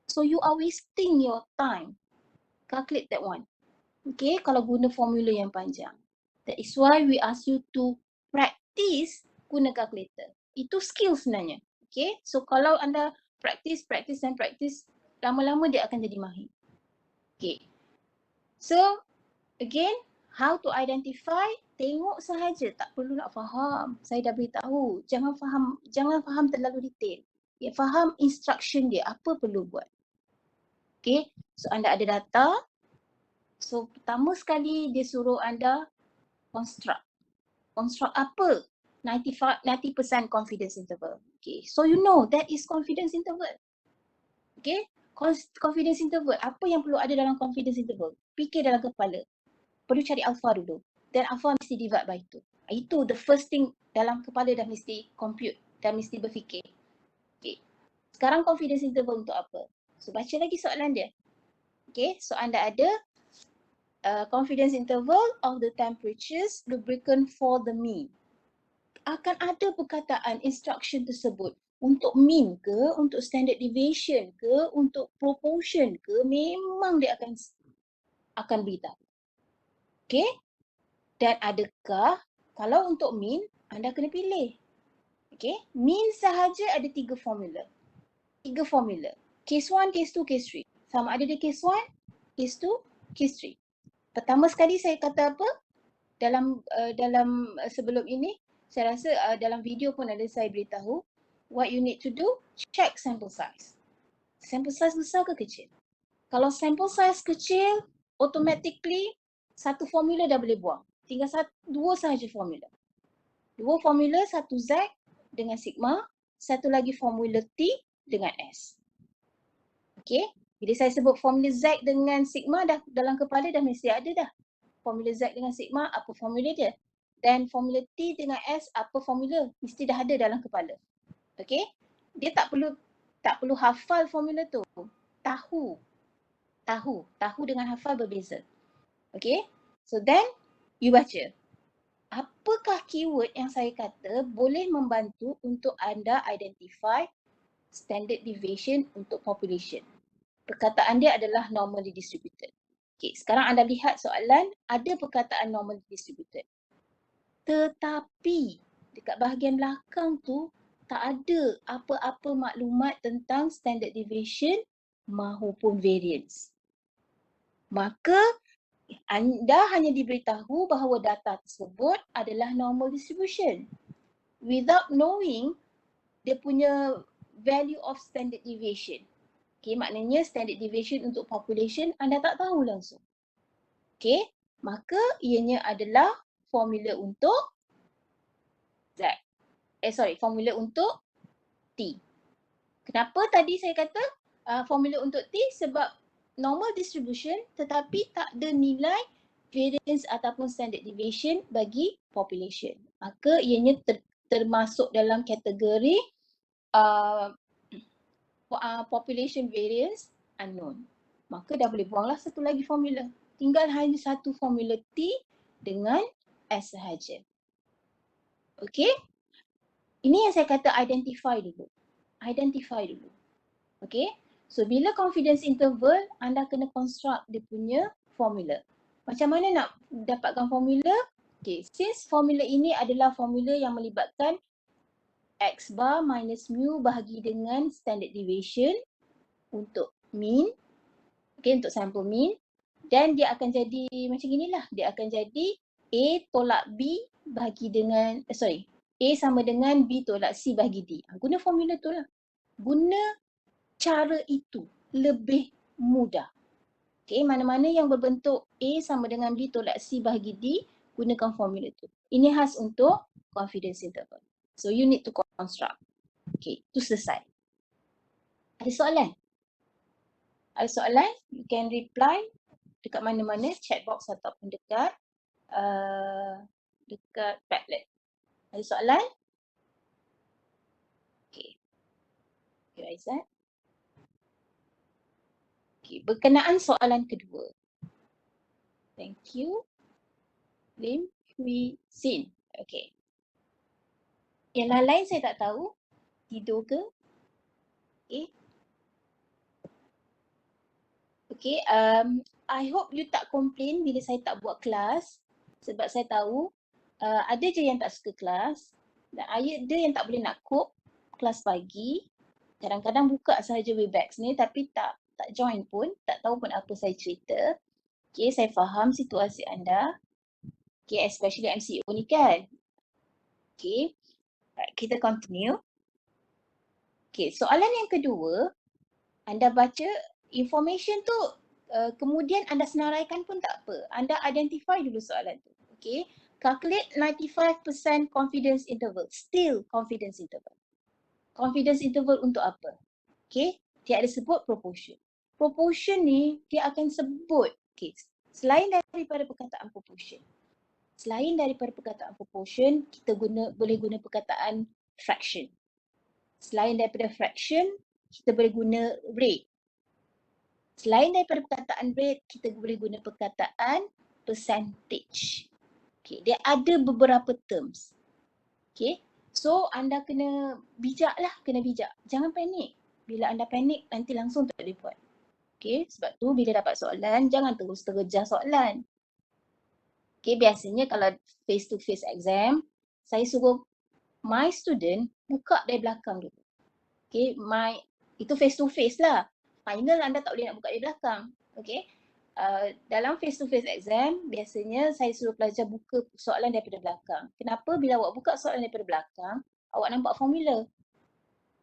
So you are wasting your time. Calculate that one. Okay, kalau guna formula yang panjang. That is why we ask you to practice guna calculator. Itu skill sebenarnya. Okay, so kalau anda practice, lama-lama dia akan jadi mahir. Okay, so again, how to identify, tengok sahaja, tak perlu nak faham. Saya dah beritahu, jangan faham terlalu detail. Dia faham instruction dia, apa perlu buat. Okay, so anda ada data. So pertama sekali dia suruh anda construct. Construct apa? 90% confidence interval. Okay, so you know that is confidence interval. Okay, confidence interval. Apa yang perlu ada dalam confidence interval? Fikir dalam kepala. Perlu cari alpha dulu. Dan alpha mesti divide by 2. Itu the first thing dalam kepala dah mesti compute. Dah mesti berfikir. Okay. Sekarang confidence interval untuk apa? So baca lagi soalan dia. Okay, so anda ada confidence interval of the temperatures lubricant for the mean. Akan ada perkataan instruction tersebut untuk mean ke, untuk standard deviation ke, untuk proportion ke, memang dia akan beritahu. Okay? Dan adakah kalau untuk mean, anda kena pilih. Okay? Mean sahaja ada 3 formula. 3 formula. Case 1, case 2, case 3. Sama ada dia case 1, case 2, case 3. Pertama sekali saya kata apa? Dalam sebelum ini, saya rasa dalam video pun ada saya beritahu, what you need to do, check sample size. Sample size besar ke kecil? Kalau sample size kecil, automatically satu formula dah boleh buang. Tinggal dua sahaja formula. Dua formula, satu Z dengan sigma, satu lagi formula T dengan S. Okay, bila saya sebut formula Z dengan sigma dah dalam kepala dah mesti ada dah. Formula Z dengan sigma apa formula dia? Dan formula T dengan S apa formula? Mesti dah ada dalam kepala. Okay, dia tak perlu hafal formula tu. Tahu dengan hafal berbeza. Okay, so then you baca. Apakah keyword yang saya kata boleh membantu untuk anda identify standard deviation untuk population? Perkataan dia adalah normally distributed. Okay, sekarang anda lihat soalan, ada perkataan normally distributed. Tetapi dekat bahagian belakang tu tak ada apa-apa maklumat tentang standard deviation maupun variance. Maka anda hanya diberitahu bahawa data tersebut adalah normal distribution without knowing dia punya value of standard deviation. Okay, maknanya standard deviation untuk population anda tak tahu langsung. Okay, maka ianya adalah formula untuk Z. Formula untuk T. Kenapa tadi saya kata formula untuk T? Sebab normal distribution tetapi tak ada nilai variance ataupun standard deviation bagi population. Maka ianya termasuk dalam kategori population variance unknown. Maka dah boleh buanglah satu lagi formula. Tinggal hanya satu formula T dengan S sahaja. Okay? Ini yang saya kata identify dulu. Identify dulu. Okay? So bila confidence interval, anda kena construct dia punya formula. Macam mana nak dapatkan formula? Okay, since formula ini adalah formula yang melibatkan X bar minus mu bahagi dengan standard deviation untuk mean. Okay, untuk sample mean. Dan dia akan jadi macam inilah. Dia akan jadi A tolak B bahagi dengan, A sama dengan B tolak C bahagi D. Guna formula tu lah. Guna cara itu lebih mudah. Okay, mana-mana yang berbentuk A sama dengan B tolak C bahagi D, gunakan formula tu. Ini khas untuk confidence interval. So you need to construct. Okay, itu selesai. Ada soalan? Ada soalan? You can reply dekat mana-mana, chat box ataupun dekat Padlet. Ada soalan? Okay. Okay, Aizat. Okay, berkenaan soalan kedua. Thank you. Lim Hui Sin. Okay. Yang lain saya tak tahu. Tidur ke? Okay. Okay. I hope you tak complain bila saya tak buat kelas. Sebab saya tahu ada je yang tak suka kelas. Dan ada yang tak boleh nak cope kelas pagi. Kadang-kadang buka sahaja Webex ni tapi tak join pun. Tak tahu pun apa saya cerita. Okay, saya faham situasi anda. Okay, especially MCO ni kan. Okay, kita continue. Okay, soalan yang kedua, anda baca information tu kemudian anda senaraikan pun tak apa. Anda identify dulu soalan tu. Okay, calculate 95% confidence interval. Still confidence interval. Confidence interval untuk apa? Okay, dia ada sebut proportion. Proportion ni dia akan sebut, okay, selain daripada perkataan proportion. Selain daripada perkataan proportion, kita boleh guna perkataan fraction. Selain daripada fraction, kita boleh guna rate. Selain daripada perkataan rate, kita boleh guna perkataan percentage. Okay, dia ada beberapa terms. Okay, so anda kena bijak lah, kena bijak. Jangan panik. Bila anda panik, nanti langsung tak boleh buat. Okay, sebab tu bila dapat soalan, jangan terus terjah soalan. Okay, biasanya kalau face to face exam, saya suruh my student buka dari belakang dulu. Okay, itu face to face lah. Final anda tak boleh nak buka dari belakang. Okay, dalam face to face exam, biasanya saya suruh pelajar buka soalan daripada belakang. Kenapa? Bila awak buka soalan daripada belakang, awak nampak formula.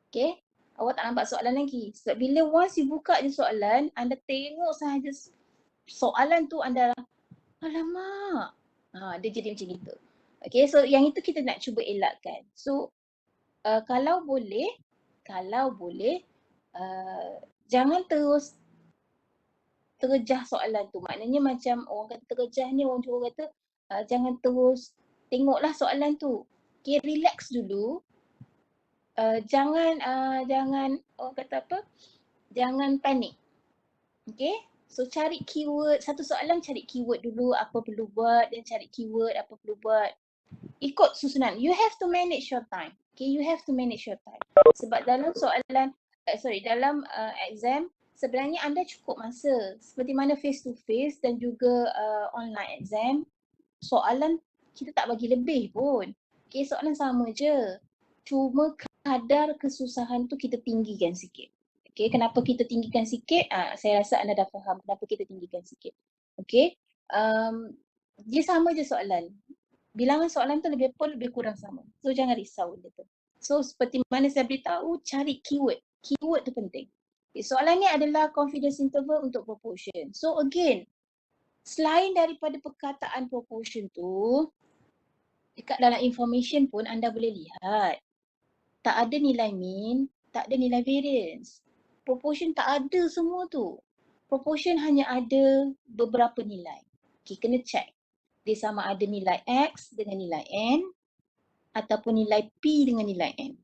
Okay, awak tak nampak soalan lagi. Sebab bila once you buka je soalan, anda tengok sahaja soalan tu, anda alamak. Dia jadi macam gitu. Okay, so yang itu kita nak cuba elakkan. So, kalau boleh, jangan terus terjah soalan tu. Maknanya macam orang kata terjah ni, orang cuba kata jangan terus tengoklah soalan tu. Okay, relax dulu. Jangan orang kata apa? Jangan panik. Okay, so cari keyword. Satu soalan cari keyword dulu, apa perlu buat, dan cari keyword, apa perlu buat. Ikut susunan. You have to manage your time. Okay, you have to manage your time. Sebab dalam soalan, dalam exam, sebenarnya anda cukup masa. Seperti mana face to face dan juga online exam, soalan kita tak bagi lebih pun. Okay, soalan sama je. Cuma kadar kesusahan tu kita tinggikan sikit. Okay, kenapa kita tinggikan sikit? Saya rasa anda dah faham kenapa kita tinggikan sikit. Okay, dia sama je soalan. Bilangan soalan tu lebih pun lebih kurang sama. So jangan risau benda tu. So seperti mana saya beritahu, cari keyword. Keyword tu penting. Okay, soalan ni adalah confidence interval untuk proportion. So again, selain daripada perkataan proportion tu, dekat dalam information pun anda boleh lihat. Tak ada nilai mean, tak ada nilai variance. Proportion tak ada semua tu. Proportion hanya ada beberapa nilai. Okay, kena check. Dia sama ada nilai X dengan nilai N ataupun nilai P dengan nilai N.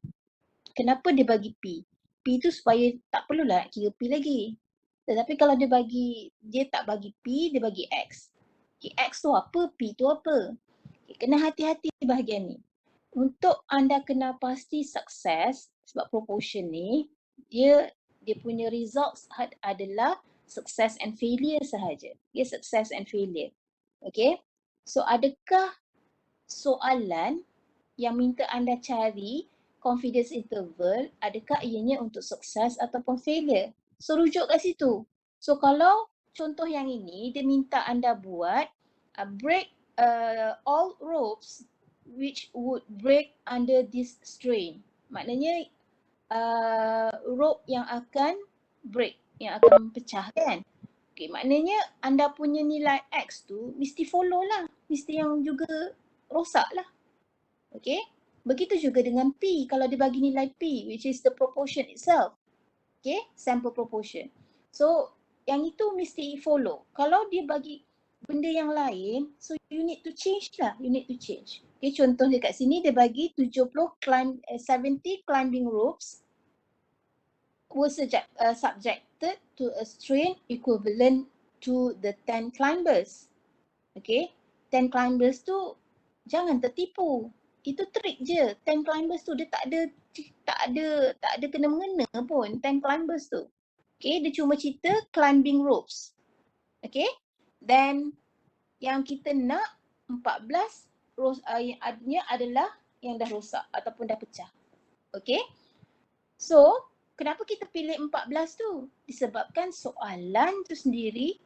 Kenapa dia bagi P? P tu supaya tak perlulah nak kira P lagi. Tetapi kalau dia tak bagi P, dia bagi X. Okay, X tu apa, P tu apa. Okay, kena hati-hati bahagian ni. Untuk anda kena pasti sukses, sebab proportion ni, dia punya results adalah success and failure sahaja. Dia success and failure. Okay, so adakah soalan yang minta anda cari confidence interval, adakah ianya untuk sukses ataupun failure? So rujuk kat situ. So kalau contoh yang ini, dia minta anda buat break all ropes which would break under this strain. Maknanya rope yang akan break, yang akan pecah kan. Okay, maknanya anda punya nilai X tu mesti follow lah. Mesti yang juga rosak lah. Okay, begitu juga dengan P. Kalau dia bagi nilai P, which is the proportion itself. Okay, sample proportion. So, yang itu mesti follow. Kalau dia bagi benda yang lain, so you need to change lah. You need to change. Okay, contoh dekat sini dia bagi 70 climbing ropes were subjected to a strain equivalent to the 10 climbers. Okay, 10 climbers tu jangan tertipu. Itu trik je. 10 climbers tu dia tak ada kena-mengena pun 10 climbers tu. Okay, dia cuma cerita climbing ropes. Okay, then yang kita nak 14 yang adanya adalah yang dah rosak ataupun dah pecah. Okay, so kenapa kita pilih 14 tu? Disebabkan soalan tu sendiri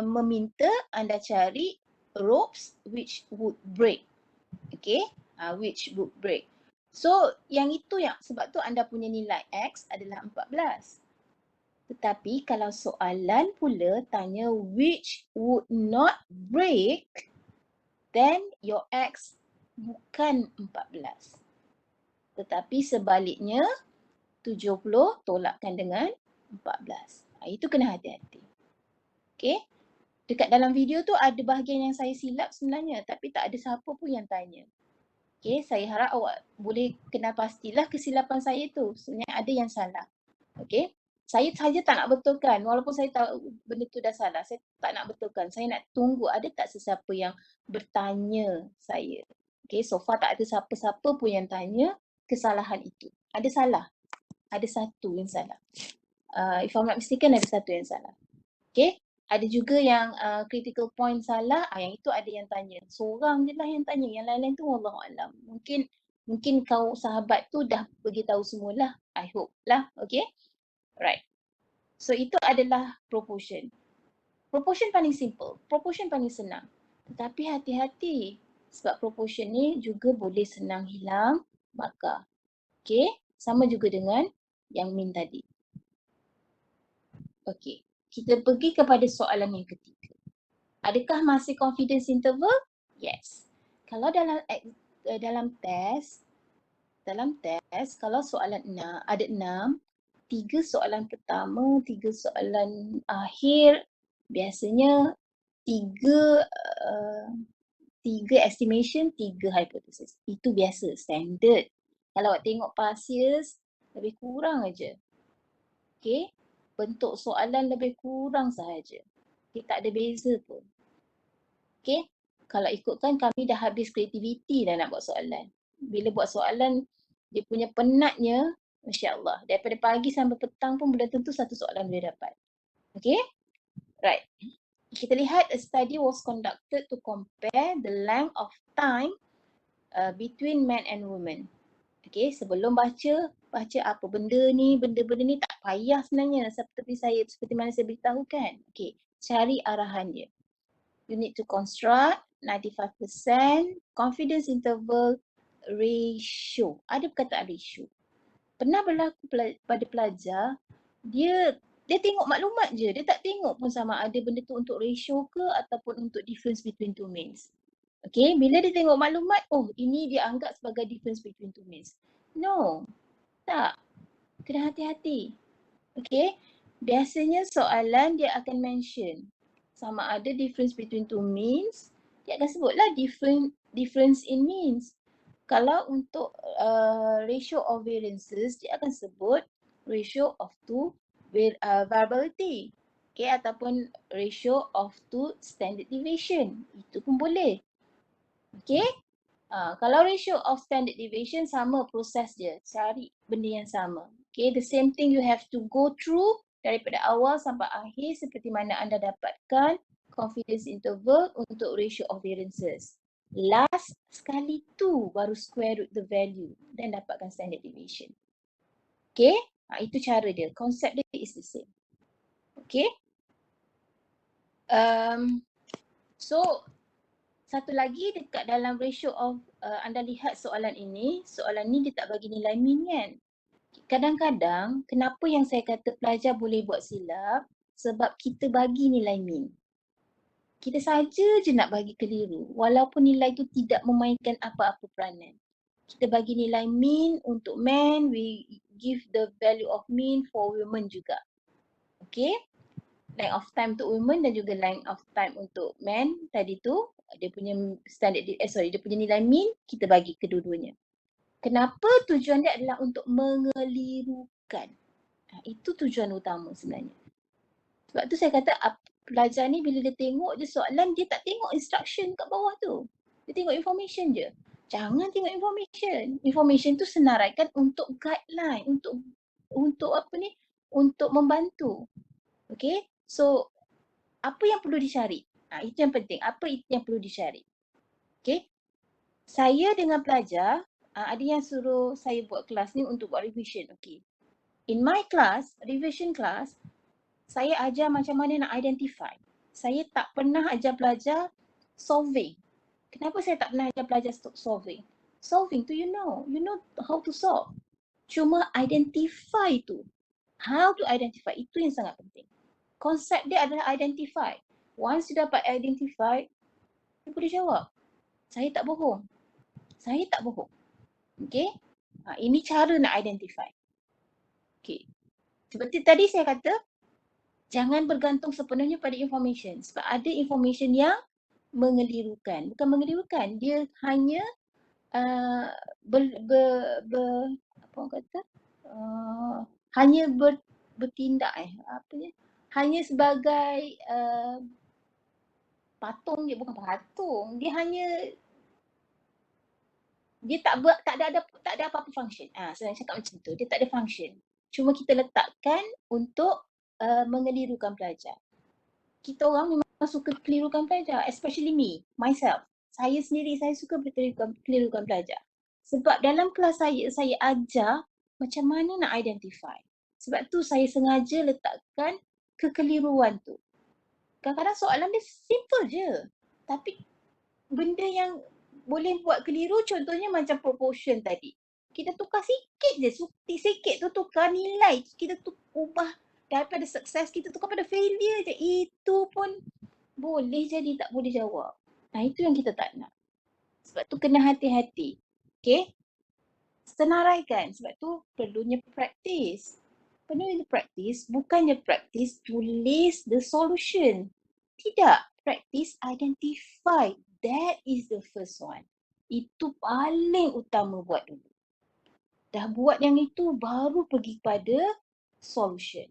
meminta anda cari ropes which would break. Okay, which would break. So yang itu yang sebab tu anda punya nilai X adalah 14. Tetapi kalau soalan pula tanya which would not break, then your X bukan 14. Tetapi sebaliknya 70 tolakkan dengan 14. Itu kena hati-hati. Okay. Dekat dalam video tu ada bahagian yang saya silap sebenarnya, tapi tak ada siapa pun yang tanya. Okay, saya harap awak boleh kenal pastilah kesilapan saya tu. Sebenarnya ada yang salah. Okay. Saya saja tak nak betulkan. Walaupun saya tahu benda tu dah salah, saya tak nak betulkan. Saya nak tunggu ada tak sesiapa yang bertanya saya. Okay, so far tak ada siapa-siapa pun yang tanya kesalahan itu. Ada salah. Ada satu yang salah. If I'm not mistaken, ada satu yang salah. Okay. Ada juga yang critical point salah, yang itu ada yang tanya. Seorang je lah yang tanya, yang lain-lain tu wallahualam. Mungkin kau sahabat tu dah beritahu semualah. I hope lah. Okay. Right. So itu adalah proportion. Proportion paling simple. Proportion paling senang. Tetapi hati-hati. Sebab proportion ni juga boleh senang hilang markah. Okay. Sama juga dengan yang min tadi. Okay. Kita pergi kepada soalan yang ketiga. Adakah masih confidence interval? Yes. Kalau dalam test kalau soalan 6 ada 6, 3 soalan pertama, 3 soalan akhir, biasanya 3 estimation, 3 hypothesis. Itu biasa, standard. Kalau awak tengok past years, lebih kurang aja. Okay. Bentuk soalan lebih kurang sahaja. Okay, tak ada beza pun. Okay. Kalau ikutkan kami dah habis kreativiti dah nak buat soalan. Bila buat soalan, dia punya penatnya, Masya Allah. Daripada pagi sampai petang pun belum tentu satu soalan boleh dapat. Okay. Right. Kita lihat a study was conducted to compare the length of time between men and women. Okay, sebelum baca apa benda ni tak payah sebenarnya seperti mana saya beritahu kan. Okay, cari arahan dia. You need to construct 95% confidence interval ratio. Ada perkataan ratio. Pernah berlaku pada pelajar, dia tengok maklumat je. Dia tak tengok pun sama ada benda tu untuk ratio ke ataupun untuk difference between two means. Okay, bila dia tengok maklumat, oh ini dia anggap sebagai difference between two means. No, tak. Kena hati-hati. Okay, biasanya soalan dia akan mention sama ada difference between two means, dia akan sebutlah difference in means. Kalau untuk ratio of variances, dia akan sebut ratio of two variability. Okay, ataupun ratio of two standard deviation. Itu pun boleh. Okay. Kalau ratio of standard deviation sama proses dia. Cari benda yang sama. Okay. The same thing you have to go through daripada awal sampai akhir seperti mana anda dapatkan confidence interval untuk ratio of variances. Last sekali tu baru square root the value dan dapatkan standard deviation. Okay. Itu cara dia. Konsep dia is the same. Okay. So, satu lagi dekat dalam ratio of anda lihat soalan ni dia tak bagi nilai min kan. Kadang-kadang kenapa yang saya kata pelajar boleh buat silap sebab kita bagi nilai min. Kita saja je nak bagi keliru walaupun nilai tu tidak memainkan apa-apa peranan. Kita bagi nilai min untuk men, we give the value of min for women juga. Okay. Length of time untuk women dan juga length of time untuk men tadi tu dia punya standard dia punya nilai min kita bagi kedua-duanya. Kenapa? Tujuan dia adalah untuk mengelirukan. Itu tujuan utama sebenarnya. Sebab tu saya kata pelajar ni bila dia tengok je soalan dia tak tengok instruction kat bawah tu. Dia tengok information je. Jangan tengok information. Information tu senaraikan untuk guideline, untuk apa ni? Untuk membantu. Okay. So, apa yang perlu dicari? Itu yang penting. Apa itu yang perlu dicari? Okay. Saya dengan pelajar, ada yang suruh saya buat kelas ni untuk buat revision. Okay. In my class, revision class, saya ajar macam mana nak identify. Saya tak pernah ajar pelajar solving. Kenapa saya tak pernah ajar pelajar solving? Solving tu you know how to solve. Cuma identify tu. How to identify, itu yang sangat penting. Konsep dia adalah identify. Once you dapat identify, you boleh jawab. Saya tak bohong. Saya tak bohong. Okay? Ini cara nak identify. Okay. Seperti tadi saya kata, jangan bergantung sepenuhnya pada information. Sebab ada information yang mengelirukan. Bukan mengelirukan, dia hanya apa orang kata? Hanya bertindak apa ni? Hanya sebagai patung dia, bukan patung. Dia hanya dia tak ada apa-apa function. Saya cakap macam tu. Dia tak ada function. Cuma kita letakkan untuk mengelirukan pelajar. Kita orang memang suka kelirukan pelajar, especially me, myself. Saya sendiri, saya suka kelirukan pelajar. Sebab dalam kelas saya ajar macam mana nak identify. Sebab tu saya sengaja letakkan kekeliruan tu. Kadang-kadang soalan dia simple je. Tapi benda yang boleh buat keliru, contohnya macam proportion tadi. Kita tukar sikit je, sikit tu tukar nilai. Kita ubah daripada sukses, kita tukar pada failure je. Itu pun boleh jadi tak boleh jawab. Itu yang kita tak nak. Sebab tu kena hati-hati. Okay? Senaraikan. Sebab tu perlunya praktis. Perlunya praktis, bukannya praktis tulis the solution. Tidak. Praktis identify. That is the first one. Itu paling utama buat dulu. Dah buat yang itu, baru pergi pada solution.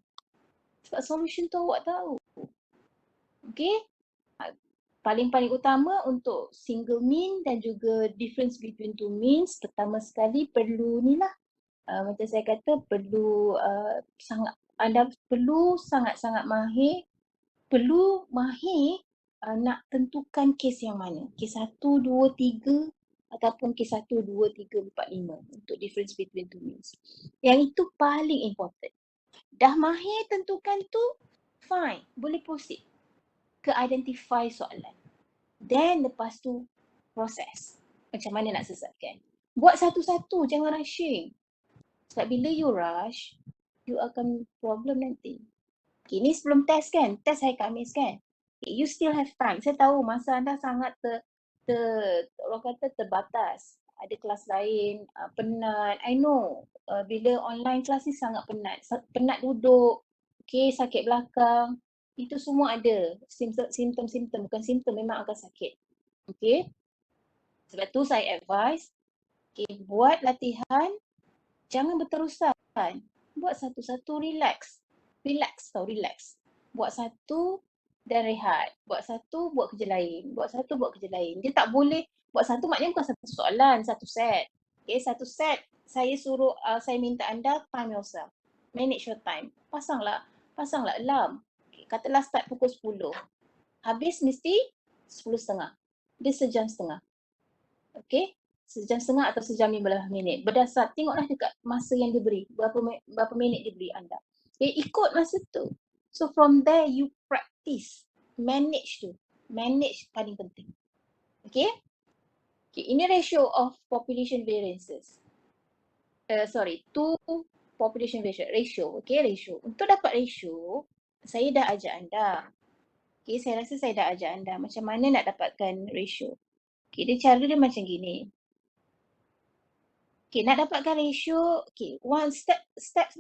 Sebab solution tu awak tahu. Okay? Paling-paling utama untuk single mean dan juga difference between two means, pertama sekali perlu ni lah. Macam saya kata, anda perlu sangat-sangat mahir, nak tentukan kes yang mana. Kes 1, 2, 3 ataupun kes 1, 2, 3, 4, 5 untuk difference between two means. Yang itu paling important. Dah mahir tentukan tu, fine, boleh proceed ke identify soalan. Then lepas tu proses. Macam mana nak selesaikan. Buat satu-satu, jangan rushing. Sebab bila you rush, you akan problem nanti. Okay, ni sebelum test kan? Test hari Khamis kan? Okay, you still have time. Saya tahu masa anda sangat orang kata terbatas. Ada kelas lain, penat. I know, bila online kelas ni sangat penat. Penat duduk, okay, sakit belakang. Itu semua ada. Simptom-simptom, bukan simptom, memang akan sakit. Okay. Sebab tu saya advise, okay, buat latihan, jangan berterusan. Buat satu-satu, relax. Relax. Buat satu dan rehat. Buat satu, buat kerja lain. Buat satu, buat kerja lain. Dia tak boleh, buat satu maknanya bukan satu soalan, satu set. Okay, satu set, saya minta anda time yourself. Manage your time. Pasanglah alarm. Okay, katalah start pukul 10. Habis mesti 10.30. Dia sejam setengah. Okay, sejam setengah atau sejam 15 minit. Berdasar, tengoklah dekat masa yang diberi. Berapa minit diberi anda. Okay, ikut masa tu. So from there you practice. Manage tu. Manage paling penting. Okay. Okay, ini ratio of population variances. Two population ratio. Okay, ratio. Untuk dapat ratio, saya dah ajar anda. Okay, saya rasa saya dah ajar anda macam mana nak dapatkan ratio. Okay, cara dia macam gini. Okay, nak dapatkan ratio, okay, one step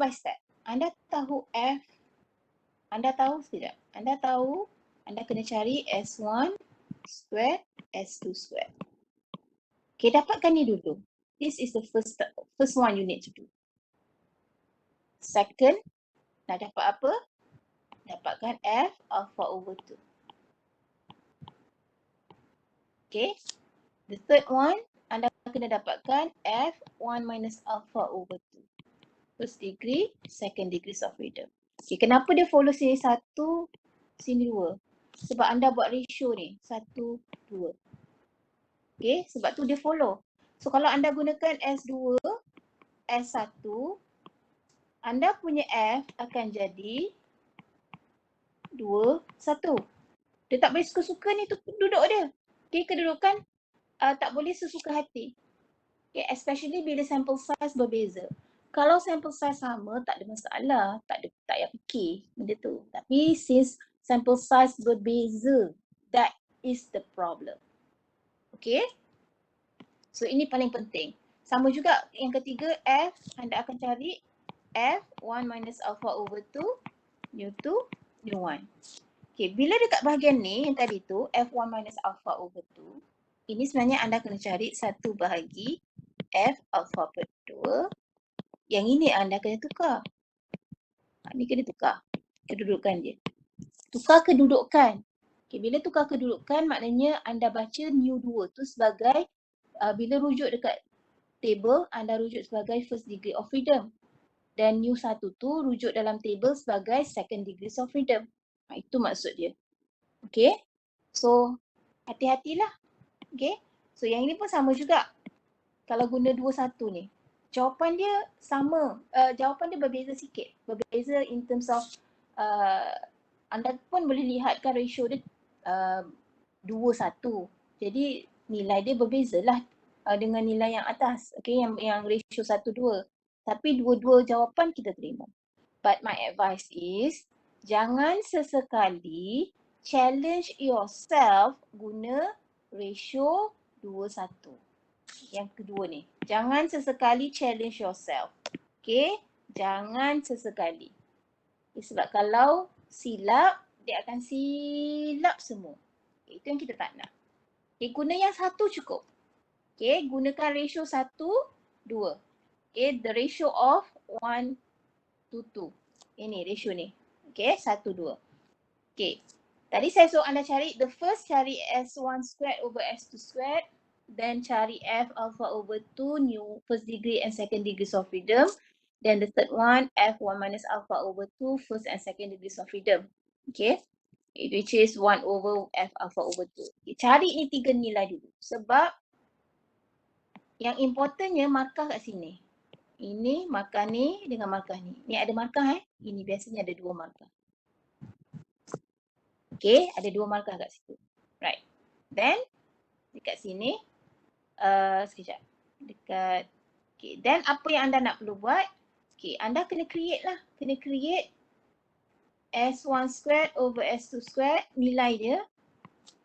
by step. Anda tahu F, anda tahu tidak? Anda tahu, anda kena cari S1 square, S2 square. Okay, dapatkan ni dulu. This is the first one you need to do. Second, nak dapat apa? Dapatkan F alpha over 2. Okay, the third one, anda kena dapatkan F1 minus alpha over 2. First degree, second degrees of freedom. Okay, kenapa dia follow sini 1, sini 2? Sebab anda buat ratio ni, 1, 2. Okay, sebab tu dia follow. So kalau anda gunakan S2, S1, anda punya F akan jadi 2, 1. Dia tak boleh suka-suka ni duduk dia. Okay, kedudukan tak boleh sesuka hati. Okay, especially bila sample size berbeza. Kalau sample size sama, tak ada masalah, tak payah fikir benda tu. Tapi since sample size berbeza, that is the problem. Okay, so ini paling penting. Sama juga yang ketiga, F, anda akan cari F 1 minus alpha over 2, mu 2, mu 1. Okay, bila dekat bahagian ni, yang tadi tu, F1 minus alpha over 2, ini sebenarnya anda kena cari 1 bahagi F alpha per 2. Yang ini anda kena tukar. Ni kena tukar kedudukan dia. Tukar kedudukan. Okay, bila tukar kedudukan, maknanya anda baca mu 2 tu sebagai, bila rujuk dekat table, anda rujuk sebagai first degree of freedom. Dan mu 1 tu rujuk dalam table sebagai second degree of freedom. Itu maksud dia. Okay, so hati-hatilah. Okay, so yang ini pun sama juga. Kalau guna 21 ni, jawapan dia sama, jawapan dia berbeza sikit. Berbeza in terms of, anda pun boleh lihatkan ratio dia 21. Jadi nilai dia berbeza lah dengan nilai yang atas. Okay, yang ratio 1-2. Tapi dua-dua jawapan kita terima. But my advice is, jangan sesekali challenge yourself guna ratio 2-1. Yang kedua ni, jangan sesekali challenge yourself. Okay, jangan sesekali. Sebab kalau silap, dia akan silap semua. Itu yang kita tak nak. Okay, guna yang satu cukup. Okay, gunakan ratio 1-2. Okay, the ratio of 1-2. Ini ratio ni. Okay, 1-2. Okay, tadi saya suruh anda cari, the first cari S1 squared over S2 squared. Then cari F alpha over 2 new first degree and second degrees of freedom. Then the third one, F1 minus alpha over 2 first and second degrees of freedom. Okay, which is 1 over F alpha over 2. Okay, cari ni 3 nilai dulu. Sebab yang importantnya markah kat sini. Ini markah ni dengan markah ni. Ni ada markah Ini biasanya ada 2 markah. Okay, ada 2 markah kat situ. Right. Then dekat sini, sekejap. Dekat, okay. Then apa yang anda nak perlu buat? Okay, anda kena create lah. Kena create S1 squared over S2 squared, nilai dia.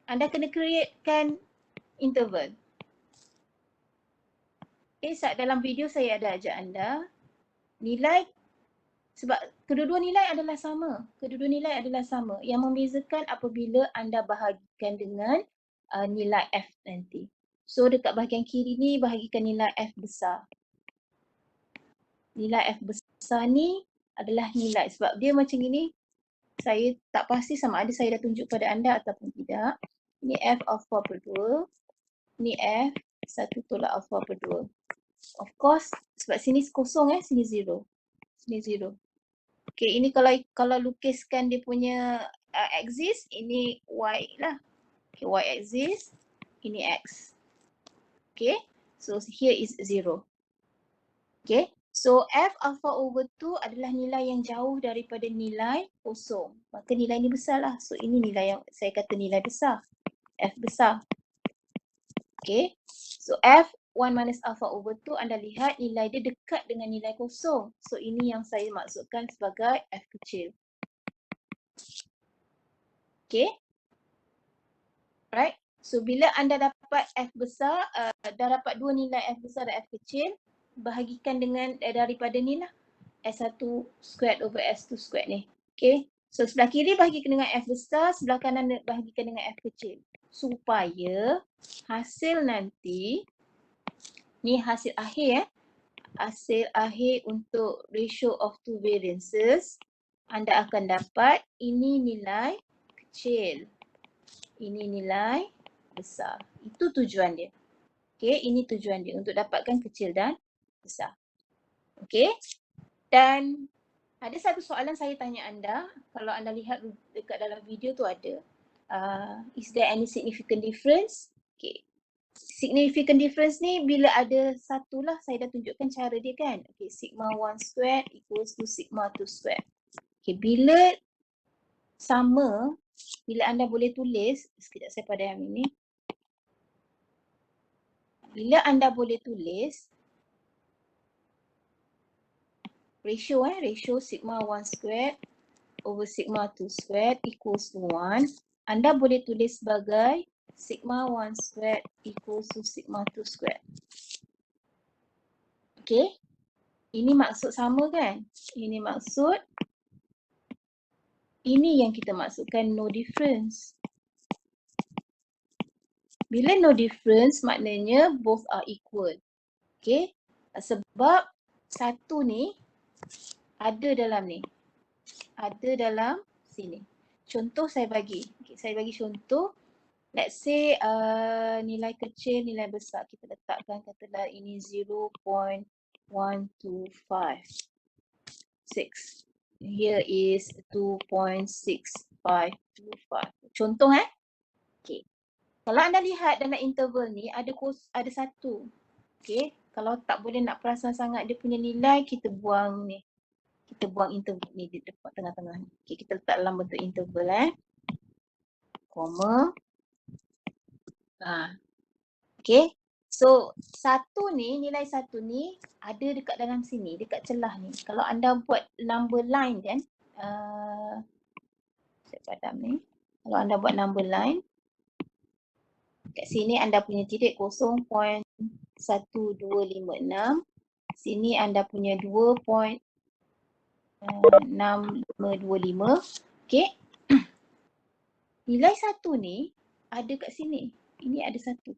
Anda kena createkan interval. Okay, saat dalam video saya ada ajak anda, nilai, sebab kedua-dua nilai adalah sama. Kedua-dua nilai adalah sama. Yang membezakan apabila anda bahagikan dengan nilai F nanti. So dekat bahagian kiri ni bahagikan nilai F besar. Nilai F besar ni adalah nilai, sebab dia macam ini. Saya tak pasti sama ada saya dah tunjuk pada anda ataupun tidak. Ini F alpha per 2. Ini F 1 tolak alpha per 2. Of course, sebab sini kosong sini 0. Sini 0. Okay, ini kalau lukiskan dia punya axis, ini Y lah. Okay, Y axis, ini X. Okay, so here is 0. Okay, so F alpha over 2 adalah nilai yang jauh daripada nilai kosong. Maka nilai ni besar lah. So ini nilai yang saya kata nilai besar. F besar. Okay, so F 1 minus alpha over 2, anda lihat nilai dia dekat dengan nilai kosong. So ini yang saya maksudkan sebagai F kecil. Okay, right. So bila anda dapat F besar, dah dapat 2 nilai F besar dan F kecil, bahagikan dengan daripada ni lah, S1 squared over S2 squared ni. Okay, so sebelah kiri bahagikan dengan F besar, sebelah kanan bahagikan dengan F kecil. Supaya hasil nanti, ni hasil akhir hasil akhir untuk ratio of two variances, anda akan dapat ini nilai kecil, ini nilai besar. Itu tujuan dia. Okay, ini tujuan dia untuk dapatkan kecil dan besar. Okay, dan ada satu soalan saya tanya anda, kalau anda lihat dekat dalam video tu ada, is there any significant difference? Okay, significant difference ni bila ada satu lah, saya dah tunjukkan cara dia kan. Okay, sigma 1 squared equals to sigma 2 squared. Okay, bila sama, bila anda boleh tulis, sekejap saya padam ini. Bila anda boleh tulis ratio sigma 1 squared over sigma 2 squared equals to 1, anda boleh tulis sebagai sigma 1 squared equals to sigma 2 squared. Okay, ini maksud sama kan? Ini maksud, ini yang kita maksudkan no difference. Bila no difference maknanya both are equal. Okay, sebab satu ni ada dalam ni. Ada dalam sini. Contoh saya bagi. Okay, saya bagi contoh. Let's say nilai kecil, nilai besar. Kita letakkan katalah ini 0.1256. Here is 2.6525. Contoh Okay. Kalau anda lihat dalam interval ni ada satu. Okay. Kalau tak boleh nak perasan sangat dia punya nilai, kita buang ni. Kita buang interval ni di depan tengah-tengah ni. Okay, kita letak dalam bentuk interval koma. Okay. So satu ni, nilai satu ni ada dekat dalam sini, dekat celah ni. Kalau anda buat number line kan, saya padam ni. Kalau anda buat number line, kat sini anda punya titik 0.1256. Sini anda punya 2.6525. Okay. Nilai satu ni ada kat sini. Ini ada satu.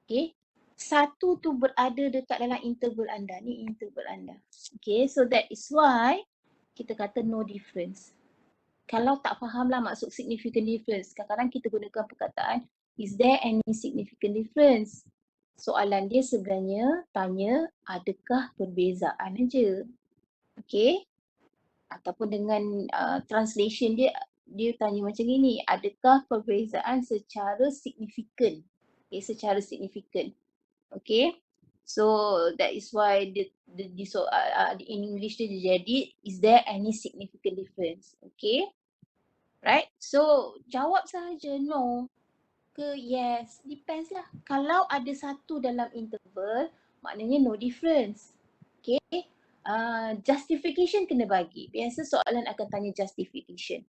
Okay. Satu tu berada dekat dalam interval anda. Ni interval anda. Okay. So that is why kita kata no difference. Kalau tak fahamlah maksud significant difference, kadang-kadang kita gunakan perkataan is there any significant difference? Soalan dia sebenarnya tanya adakah perbezaan aja. Okay. Ataupun dengan translation dia tanya macam ni, adakah perbezaan secara signifikan? Okay, secara signifikan. Okay. So that is why in English dia jadi is there any significant difference? Okay. Right? So jawab sahaja no ke yes, depends lah. Kalau ada satu dalam interval, maknanya no difference. Okay. Justification kena bagi. Biasa soalan akan tanya justification.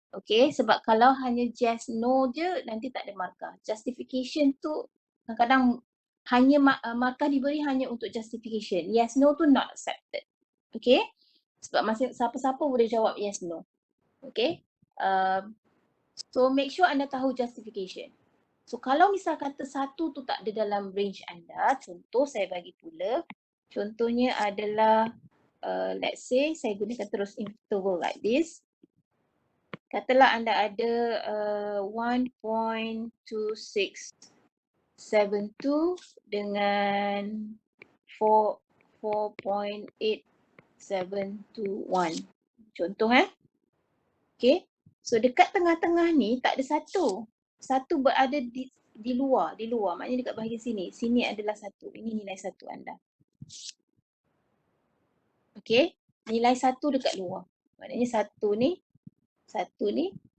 Okay, sebab kalau hanya yes, no je, nanti tak ada markah. Justification tu kadang-kadang hanya markah diberi hanya untuk justification. Yes, no tu not accepted. Okay, sebab siapa-siapa boleh jawab yes, no. Okay, so make sure anda tahu justification. So kalau misal kata satu tu tak ada dalam range anda, contoh saya bagi pula. Contohnya adalah let's say saya gunakan terus interval like this. Katalah anda ada 1.2672 dengan 4.8721. Contoh Okay. So dekat tengah-tengah ni tak ada satu. Satu berada di luar. Maknanya dekat bahagian sini. Sini adalah satu. Ini nilai satu anda. Okay. Nilai satu dekat luar. Maknanya satu ni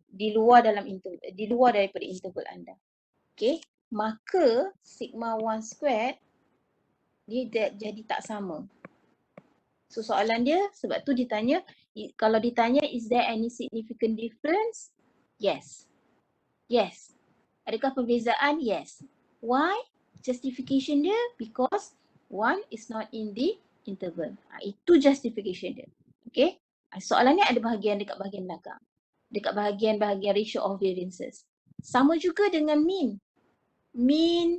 di luar dalam interval, di luar daripada interval anda. Okay. Maka sigma 1 squared dia jadi tak sama. So soalan dia sebab tu ditanya, kalau ditanya is there any significant difference? Yes. Yes. Adakah perbezaan? Yes. Why? Justification dia because 1 is not in the interval. Itu justification dia. Okay. Soalan ni ada bahagian dekat bahagian belakang. Dekat bahagian ratio of variances. Sama juga dengan mean. Mean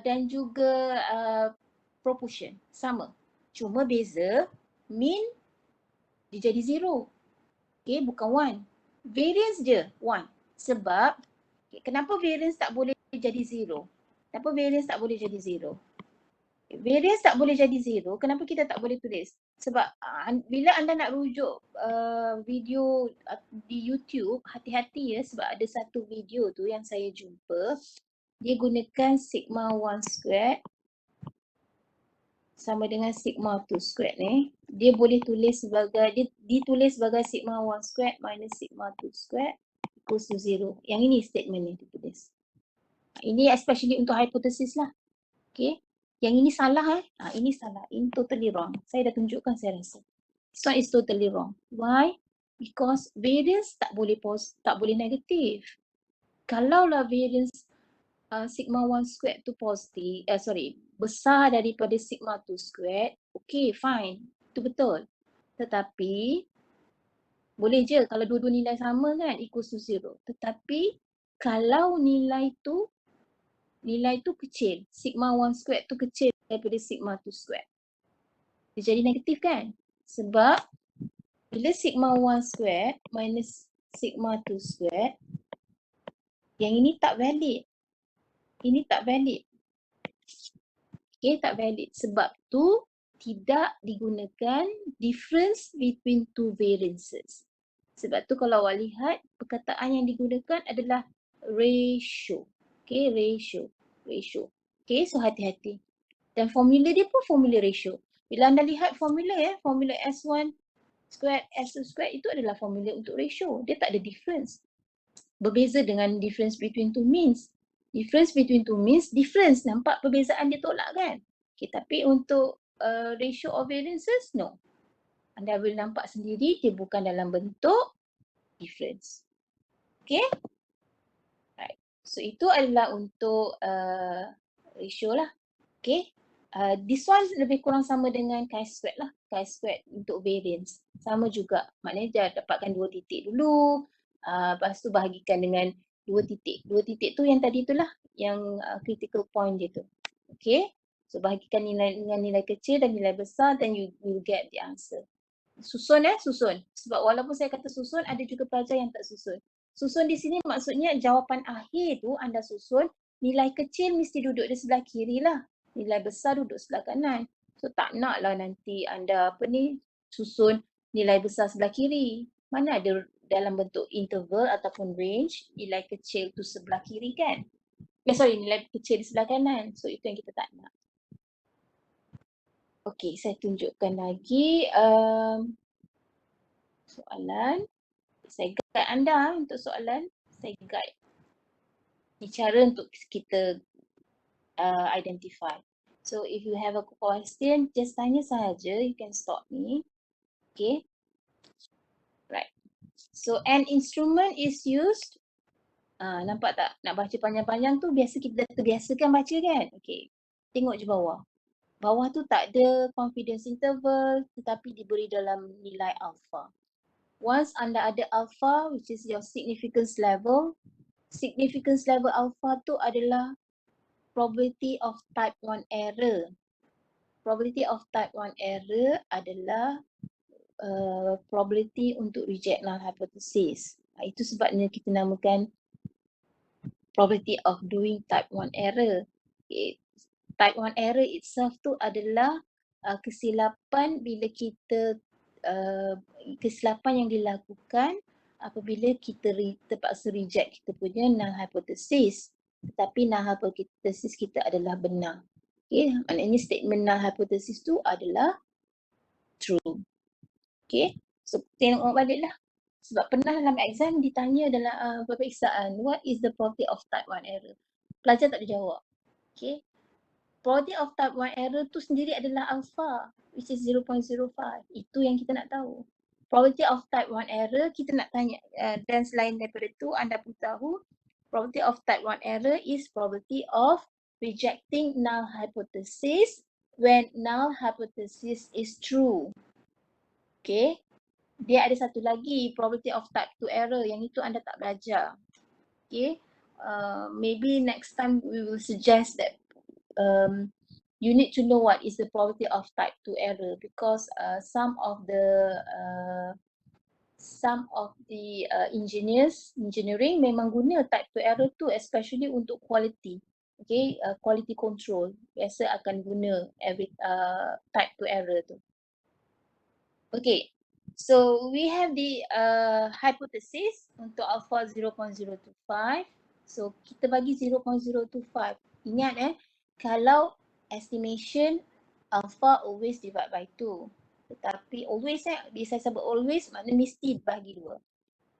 dan juga proportion. Sama. Cuma beza mean dia jadi 0. Okay, bukan 1. Variance je 1. Sebab kenapa variance tak boleh jadi 0? Kenapa variance tak boleh jadi 0? Variance tak boleh jadi 0, kenapa kita tak boleh tulis? Sebab bila anda nak rujuk video di YouTube, hati-hati ya sebab ada satu video tu yang saya jumpa, dia gunakan sigma 1 squared sama dengan sigma 2 squared ni. Dia boleh tulis sebagai, ditulis sebagai sigma 1 squared minus sigma 2 squared equals to 0. Yang ini statement ni ditulis. Ini especially untuk hypothesis lah. Okay. Yang ini salah ini salah. Ini totally wrong. Saya dah tunjukkan saya rasa. This one is totally wrong. Why? Because variance tak boleh negatif. Kalaulah variance sigma 1 squared tu positif, besar daripada sigma 2 squared, okay fine. Itu betul. Tetapi boleh je kalau dua-dua nilai sama kan equals to 0. Tetapi kalau nilai tu kecil, sigma 1 squared tu kecil daripada sigma 2 squared, dia jadi negatif kan? Sebab bila sigma 1 squared minus sigma 2 squared, yang ini tak valid. Ini tak valid. Okay, tak valid. Sebab tu tidak digunakan difference between two variances. Sebab tu kalau awak lihat, perkataan yang digunakan adalah ratio. Okay, ratio. Okay, so hati-hati. Dan formula dia pun formula ratio. Bila anda lihat formula formula S1 squared, S2 squared itu adalah formula untuk ratio. Dia tak ada difference. Berbeza dengan difference between two means. Difference between two means, difference. Nampak perbezaan dia tolak kan? Okay, tapi untuk ratio of variances, no. Anda boleh nampak sendiri dia bukan dalam bentuk difference. Okay? Right. So itu adalah untuk ratio lah. Okay? This one lebih kurang sama dengan chi-squared lah. Chi-squared untuk variance. Sama juga. Maknanya dia dapatkan 2 titik dulu. Lepas tu bahagikan dengan 2 titik. 2 titik tu yang tadi itulah. Yang critical point dia tu. Okay? So bahagikan nilai dengan nilai kecil dan nilai besar dan you will get the answer. Susun susun. Sebab walaupun saya kata susun, ada juga pelajar yang tak susun. Susun di sini maksudnya jawapan akhir tu anda susun, nilai kecil mesti duduk di sebelah kiri lah. Nilai besar duduk sebelah kanan. So tak naklah nanti anda susun nilai besar sebelah kiri. Mana ada dalam bentuk interval ataupun range, nilai kecil tu sebelah kiri kan? Nilai kecil di sebelah kanan. So itu yang kita tak nak. Okey, saya tunjukkan lagi soalan. Saya guide anda untuk soalan. Saya guide. Ini cara untuk kita identify. So if you have a question, just tanya sahaja. You can stop me. Okay. Right. So an instrument is used. Nampak tak? Nak baca panjang-panjang tu biasa kita terbiasakan baca kan? Okay. Tengok je bawah. Bawah tu tak ada confidence interval tetapi diberi dalam nilai alpha. Once anda ada alpha, which is your significance level alpha tu adalah probability of type 1 error. Probability of type 1 error adalah probability untuk reject null hypothesis. Itu sebabnya kita namakan probability of doing type 1 error. Okay. Type 1 error itself tu adalah kesilapan bila kita kesilapan yang dilakukan apabila kita terpaksa reject kita punya null hypothesis. Tetapi null hypothesis kita adalah benar. Okay, maknanya statement null hypothesis tu adalah true. Okay, so tengok baliklah. Sebab pernah dalam exam ditanya dalam peperiksaan, what is the probability of type 1 error? Pelajar tak ada jawab. Okay, probability of type 1 error tu sendiri adalah alpha, which is 0.05. Itu yang kita nak tahu. Probability of type 1 error kita nak tanya, dan selain daripada tu anda perlu tahu probability of type 1 error is probability of rejecting null hypothesis when null hypothesis is true. Okay, dia ada satu lagi probability of type 2 error, yang itu anda tak belajar. Okay, maybe next time we will suggest that you need to know what is the probability of type 2 error, because some of the engineering memang guna type 2 error tu, especially untuk quality. Okay, quality control biasa akan guna type 2 error tu. Okay, so we have the hypothesis untuk alpha 0.025. So kita bagi 0.025. Ingat kalau estimation alpha always divide by 2. Tetapi always bila saya sebut always maknanya mesti bagi 2.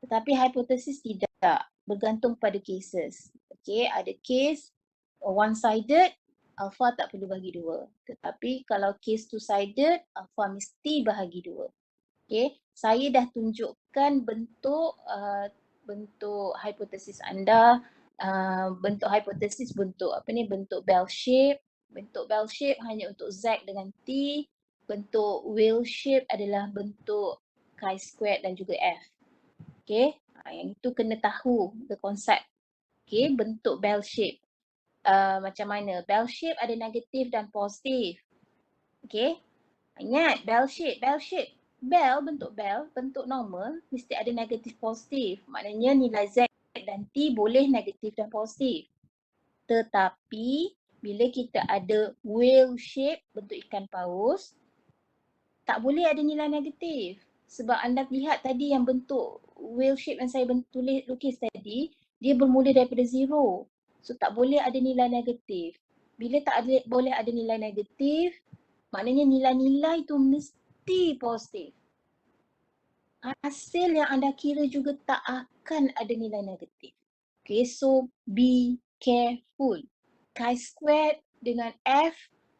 Tetapi hypothesis tidak. tidak, bergantung pada cases. Okay, ada case one-sided, alpha tak perlu bagi 2. Tetapi kalau case two-sided, alpha mesti bahagi 2. Okay, saya dah tunjukkan bentuk hipotesis anda. Bentuk hipotesis bentuk bentuk bell shape. Bentuk bell shape hanya untuk Z dengan T. Bentuk whale shape adalah bentuk chi-squared dan juga F. Okay, yang itu kena tahu the concept. Okay, bentuk bell shape. Macam mana? Bell shape ada negatif dan positif. Okay, ingat bell shape. Bell, bentuk normal mesti ada negatif positif. Maknanya nilai Z dan T boleh negatif dan positif. Tetapi bila kita ada whale shape, bentuk ikan paus, tak boleh ada nilai negatif. Sebab anda lihat tadi yang bentuk whale shape yang saya lukis tadi, dia bermula daripada 0. So tak boleh ada nilai negatif. Bila tak boleh ada nilai negatif, maknanya nilai-nilai tu mesti positif. Hasil yang anda kira juga tak akan ada nilai negatif. Okay, so be careful. Chi-squared dengan F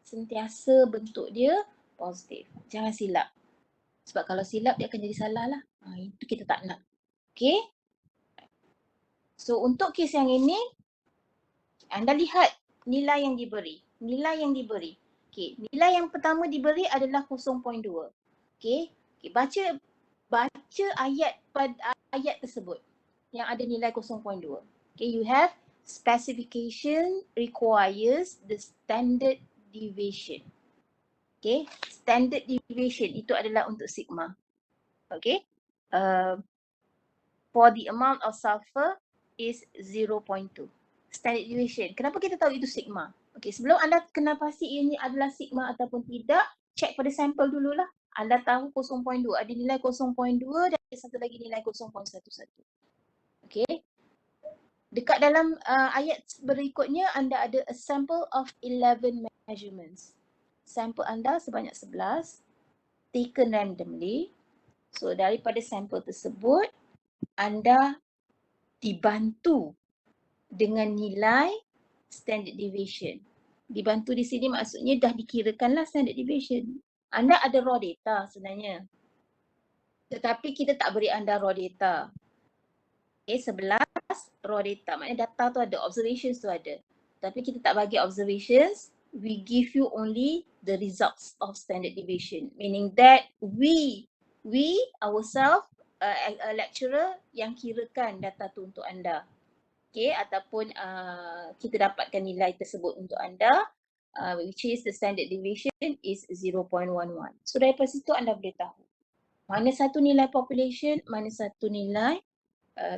sentiasa bentuk dia positif. Jangan silap. Sebab kalau silap dia akan jadi salah lah. Itu kita tak nak. Okay. So untuk kes yang ini, anda lihat nilai yang diberi. Okay, nilai yang pertama diberi adalah 0.2. Okay, baca ayat tersebut yang ada nilai 0.2. Okay, you have specification requires the standard deviation. Okay, standard deviation itu adalah untuk sigma. Okay, for the amount of sulfur is 0.2. Standard deviation. Kenapa kita tahu itu sigma? Okay, sebelum anda kenal pasti ini adalah sigma ataupun tidak, check pada sampel dululah. Anda tahu 0.2, ada nilai 0.2 dan ada satu lagi nilai 0.11. Okay. Dekat dalam ayat berikutnya anda ada a sample of 11 measurements. Sampel anda sebanyak 11, taken randomly. So daripada sampel tersebut, anda dibantu dengan nilai standard deviation. Dibantu di sini maksudnya dah dikirakanlah standard deviation. Anda ada raw data sebenarnya. Tetapi kita tak beri anda raw data. Okay, 11 raw data. Maknanya data tu ada, observations tu ada. Tapi kita tak bagi observations, we give you only the results of standard deviation. Meaning that we ourselves, a lecturer yang kirakan data tu untuk anda. Okay, ataupun kita dapatkan nilai tersebut untuk anda, which is the standard deviation is 0.11. So daripada situ anda boleh tahu mana satu nilai population, mana satu nilai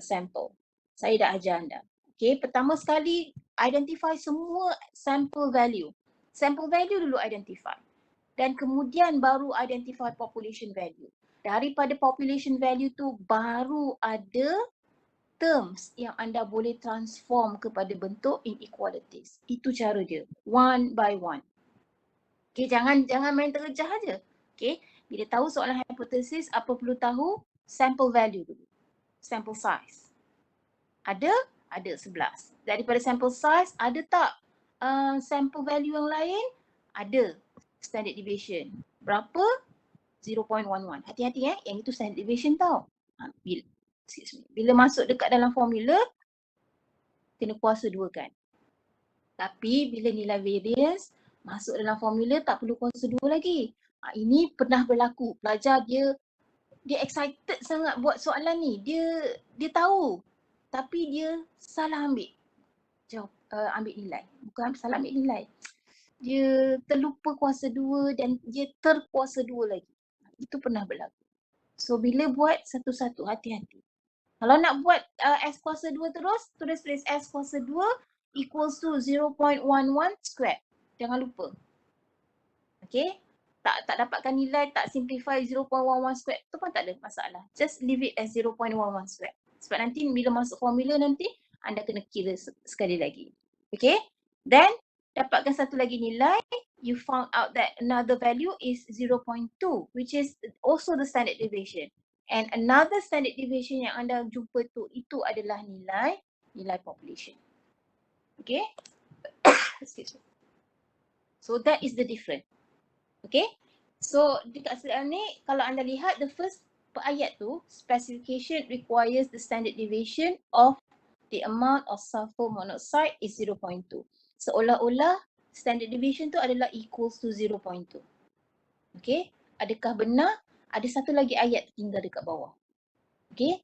sample. Saya dah ajar anda. Okay, pertama sekali identify semua sample value. Sample value dulu identify. Dan kemudian baru identify population value. Daripada population value tu baru ada terms yang anda boleh transform kepada bentuk inequalities. Itu cara dia. One by one. Okay, jangan main terjah aja. Okay, bila tahu soalan hipotesis, apa perlu tahu? Sample value dulu. Sample size. Ada 11. Daripada sample size, ada tak sample value yang lain? Ada. Standard deviation. Berapa? 0.11. Hati-hati yang itu standard deviation tau. Bila masuk dekat dalam formula, kena kuasa 2 kan. Tapi bila nilai variance masuk dalam formula tak perlu kuasa 2 lagi. Ini pernah berlaku. Pelajar dia excited sangat buat soalan ni. Dia tahu. Tapi dia salah ambil nilai. Bukan salah ambil nilai. Dia terlupa kuasa 2 dan dia terkuasa 2 lagi. Itu pernah berlaku. So bila buat satu-satu, hati-hati. Kalau nak buat S kuasa 2 terus, tulis S kuasa 2 equals to 0.11 squared. Jangan lupa. Okay. Tak dapatkan nilai, tak simplify 0.11 squared, tu pun tak ada masalah. Just leave it as 0.11 squared. Sebab nanti bila masuk formula nanti, anda kena kira sekali lagi. Okay. Then, dapatkan satu lagi nilai, you found out that another value is 0.2, which is also the standard deviation. And another standard deviation yang anda jumpa tu, itu adalah nilai population. Okay. Excuse me. So that is the difference. Okay. So dekat slide ni kalau anda lihat the first ayat tu, specification requires the standard deviation of the amount of sulfur monoxide is 0.2. Seolah-olah standard deviation tu adalah equals to 0.2. Okay. Adakah benar? Ada satu lagi ayat tinggal dekat bawah. Okay.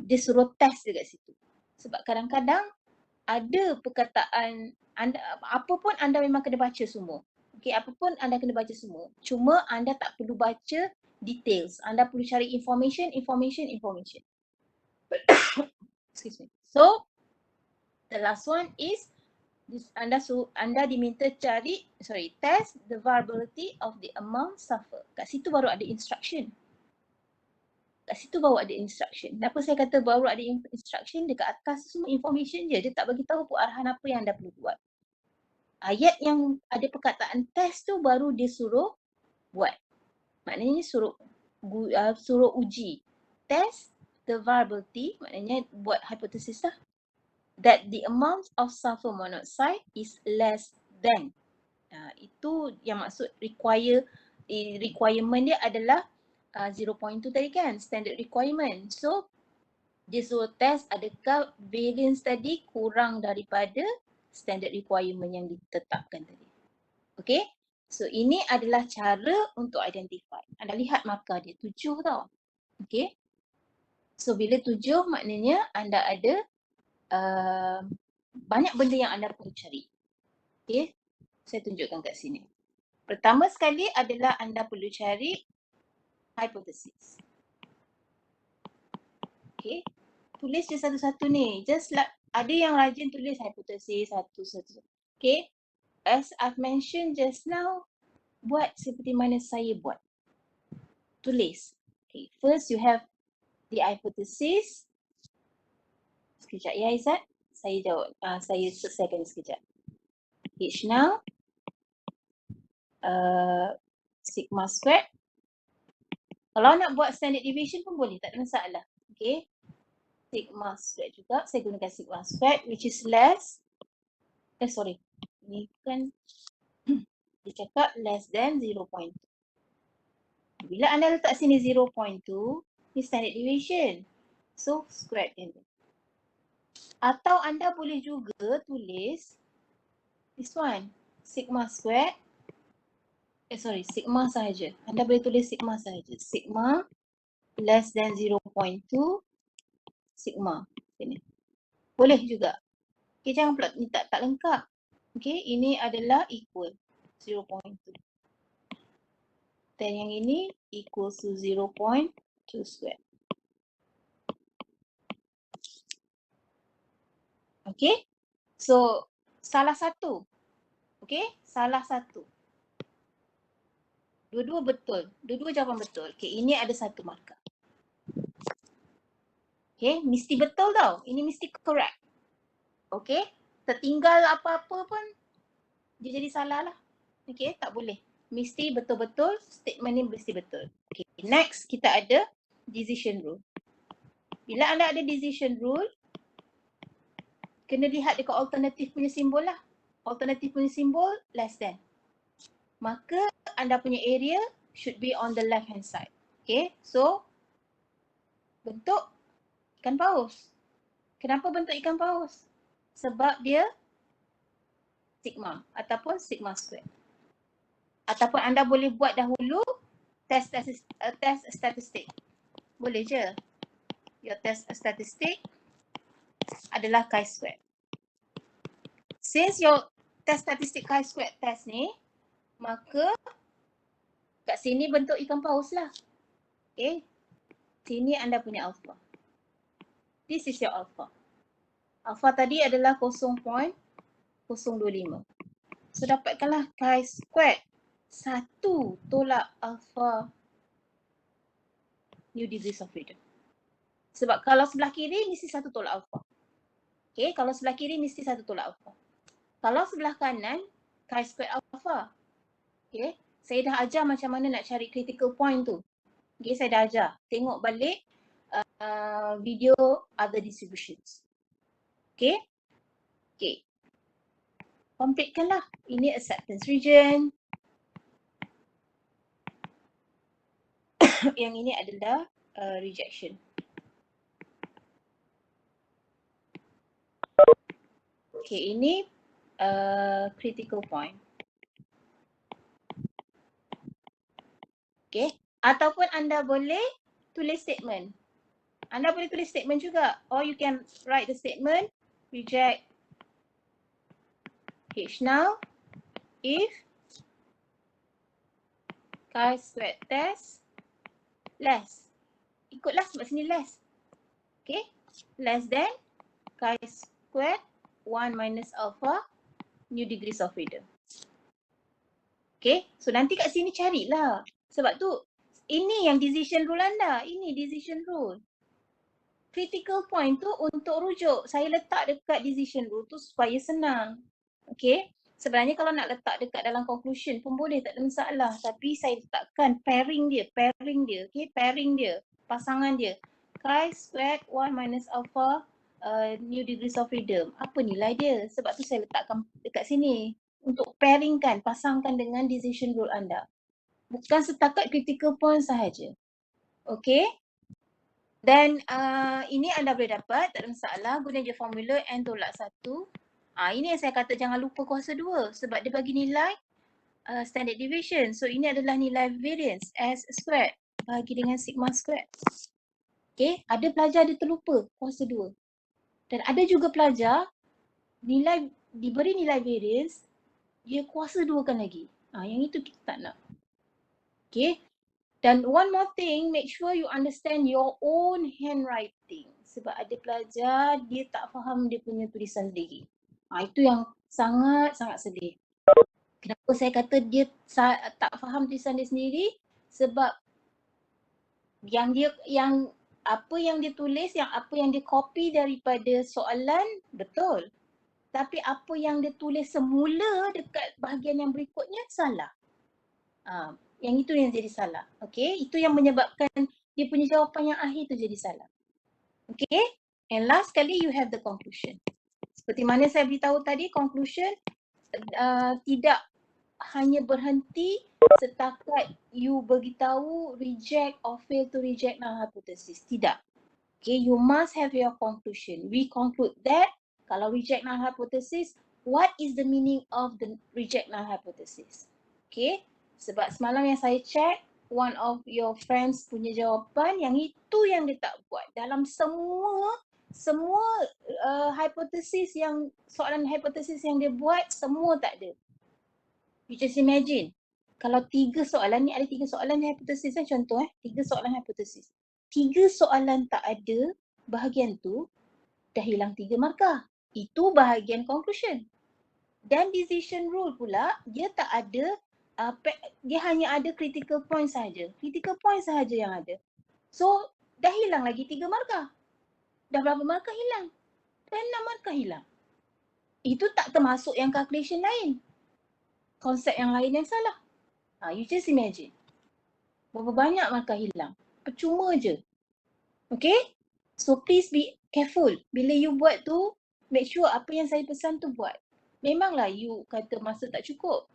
Dia suruh test dekat situ. Sebab kadang-kadang ada perkataan anda, apa pun anda memang kena baca semua. Okay, apa pun anda kena baca semua. Cuma anda tak perlu baca details. Anda perlu cari information. Excuse me. So, the last one is anda diminta test the variability of the amount sulfur. Kat situ baru ada instruction. Kenapa saya kata baru ada instruction? Dekat atas semua information je. Dia tak bagi tahu arahan apa yang anda perlu buat. Ayat yang ada perkataan test tu baru dia suruh buat. Maknanya suruh uji. Test the variability, maknanya buat hipotesis lah. That the amount of sulfur monoxide is less than. Itu yang maksud requirement dia adalah 0.2 tadi kan, standard requirement. So, dia suruh test adakah variance tadi kurang daripada standard requirement yang ditetapkan tadi. Okay, so ini adalah cara untuk identify. Anda lihat markah dia 7 tau. Okay, so bila 7 maknanya anda ada banyak benda yang anda perlu cari. Okay, saya tunjukkan kat sini. Pertama sekali adalah anda perlu cari hypothesis. Okay, tulis je satu-satu ni. Just like ada yang rajin tulis hypothesis satu-satu. Okay, as I've mentioned just now, buat seperti mana saya buat. Tulis. Okay, first you have the hypothesis. Sekejap ya Izzat. Saya jawab. Saya selesaikan sekejap. H now. Sigma squared. Kalau nak buat standard deviation pun boleh. Tak ada masalah. Okay. Sigma squared juga. Saya gunakan sigma squared which is less. Sorry. Ni kan dia cakap less than 0.2. Bila anda letak sini 0.2, ni standard deviation. So, squared kan. Atau anda boleh juga tulis this one, sigma squared. Sigma sahaja. Anda boleh tulis sigma sahaja. Sigma less than 0.2 sigma. Sini. Boleh juga. Okay, jangan pula ni tak lengkap. Okay, ini adalah equal 0.2. Dan yang ini equals to 0.2 squared. Okay, so salah satu. Okay, salah satu. Dua-dua betul. Dua-dua jawapan betul. Okay, ini ada satu markah. Okay, mesti betul tau. Ini mesti correct. Okay, tertinggal apa-apa pun dia jadi salah lah. Okay, tak boleh. Mesti betul-betul, statement ni mesti betul. Okay, next kita ada decision rule. Bila anda ada decision rule, kena lihat dekat alternatif punya simbol lah. Alternatif punya simbol less than. Maka anda punya area should be on the left hand side. Okay, so bentuk ikan paus. Kenapa bentuk ikan paus? Sebab dia sigma ataupun sigma square. Ataupun anda boleh buat dahulu test statistik. Boleh je. Your test statistik adalah chi-square. Since your test statistik chi-square test ni, maka kat sini bentuk ikan paus lah. Okay. Sini anda punya alpha. This is your alpha. Alpha tadi adalah 0.025. So dapatkanlah chi-square 1 tolak alpha new degrees of freedom. Sebab kalau sebelah kiri mesti 1 tolak alpha. Okay, kalau sebelah kiri mesti 1 tolak alpha. Kalau sebelah kanan, chi-square alpha. Okay, saya dah ajar macam mana nak cari critical point tu. Okay, saya dah ajar. Tengok balik video other distributions. Okay. Okay. Completekanlah. Ini acceptance region. Yang ini adalah rejection. Okay, ini critical point. Okay. Ataupun anda boleh tulis statement. Anda boleh tulis statement juga. Or you can write the statement, reject H now if chi-squared test less. Ikutlah sebab sini less. Okay. Less than chi-squared 1 minus alpha new degrees of freedom. Okay. So nanti kat sini carilah. Sebab tu ini yang decision rule anda. Ini decision rule. Critical point tu untuk rujuk. Saya letak dekat decision rule tu supaya senang. Okay. Sebenarnya kalau nak letak dekat dalam conclusion pun boleh, tak ada masalah. Tapi saya letakkan pairing dia. Okay. Pairing dia. Pasangan dia. Chi-squared 1 minus alpha new degrees of freedom. Apa nilai dia? Sebab tu saya letakkan dekat sini. Untuk pairingkan, pasangkan dengan decision rule anda. Bukan setakat critical point sahaja. Okay. Dan ini anda boleh dapat, tak ada masalah, guna je formula N tolak 1. Ini yang saya kata jangan lupa kuasa 2 sebab dia bagi nilai standard deviation. So ini adalah nilai variance S squared bagi dengan sigma squared. Okay, ada pelajar dia terlupa kuasa 2. Dan ada juga pelajar diberi nilai variance, dia kuasa 2 kan lagi. Yang itu kita tak nak. Okay. Dan one more thing, make sure you understand your own handwriting. Sebab ada pelajar, dia tak faham dia punya tulisan sendiri. Itu yang sangat-sangat sedih. Kenapa saya kata dia tak faham tulisan dia sendiri? Sebab apa yang dia tulis, apa yang dia copy daripada soalan, betul. Tapi apa yang dia tulis semula dekat bahagian yang berikutnya, salah. Yang itu yang jadi salah. Okay, itu yang menyebabkan dia punya jawapan yang akhir tu jadi salah. Okay, and last kali you have the conclusion. Seperti mana saya beritahu tadi, conclusion tidak hanya berhenti setakat you beritahu reject or fail to reject null hypothesis. Tidak. Okay, you must have your conclusion. We conclude that kalau reject null hypothesis, what is the meaning of the reject null hypothesis? Okay. Sebab semalam yang saya check, one of your friends punya jawapan yang itu yang dia tak buat. Dalam semua hipotesis soalan hipotesis yang dia buat, semua tak ada. You just imagine, kalau 3 soalan ni, ada 3 soalan hipotesis contoh 3 soalan hipotesis. 3 soalan tak ada bahagian tu, dah hilang 3 markah. Itu bahagian conclusion. Dan decision rule pula, dia tak ada, dia hanya ada critical point sahaja. Critical point sahaja yang ada. So, dah hilang lagi 3 markah. Dah berapa markah hilang? Dah 6 markah hilang. Itu tak termasuk yang calculation lain. Konsep yang lain yang salah. You just imagine. Berapa banyak markah hilang. Percuma je. Okay? So, please be careful. Bila you buat tu, make sure apa yang saya pesan tu buat. Memanglah you kata masa tak cukup.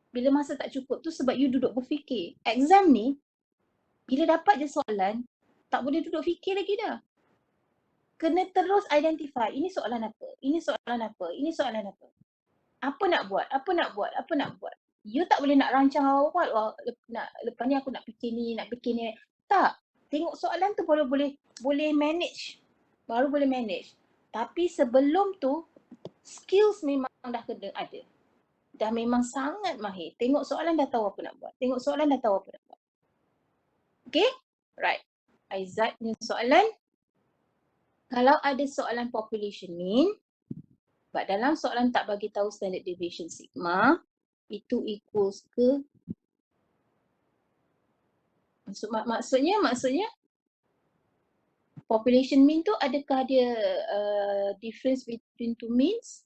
Bila masa tak cukup tu sebab you duduk berfikir. Exam ni, bila dapat je soalan, tak boleh duduk fikir lagi dah. Kena terus identify, ini soalan apa, ini soalan apa, ini soalan apa. Apa nak buat, apa nak buat, apa nak buat. You tak boleh nak rancang awal, lepas ni aku nak fikir ni, nak fikir ni. Tak, tengok soalan tu baru boleh manage. Baru boleh manage. Tapi sebelum tu, skills memang dah kena ada. Dah memang sangat mahir. Tengok soalan dah tahu apa nak buat. Tengok soalan dah tahu apa nak buat. Okay? Right. Aizat punya soalan. Kalau ada soalan population mean, sebab dalam soalan tak bagi tahu standard deviation sigma, itu equals ke maksudnya population mean tu adakah dia difference between two means?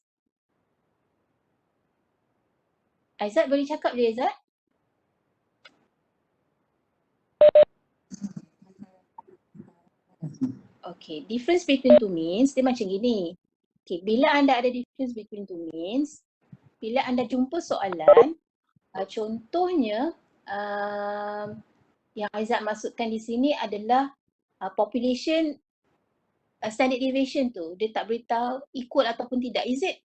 Aizat boleh cakap je Aizat? Okay, difference between two means dia macam gini. Okay, bila anda ada difference between two means, bila anda jumpa soalan, contohnya yang Aizat masukkan di sini adalah population standard deviation tu, dia tak beritahu equal ataupun tidak. Is it,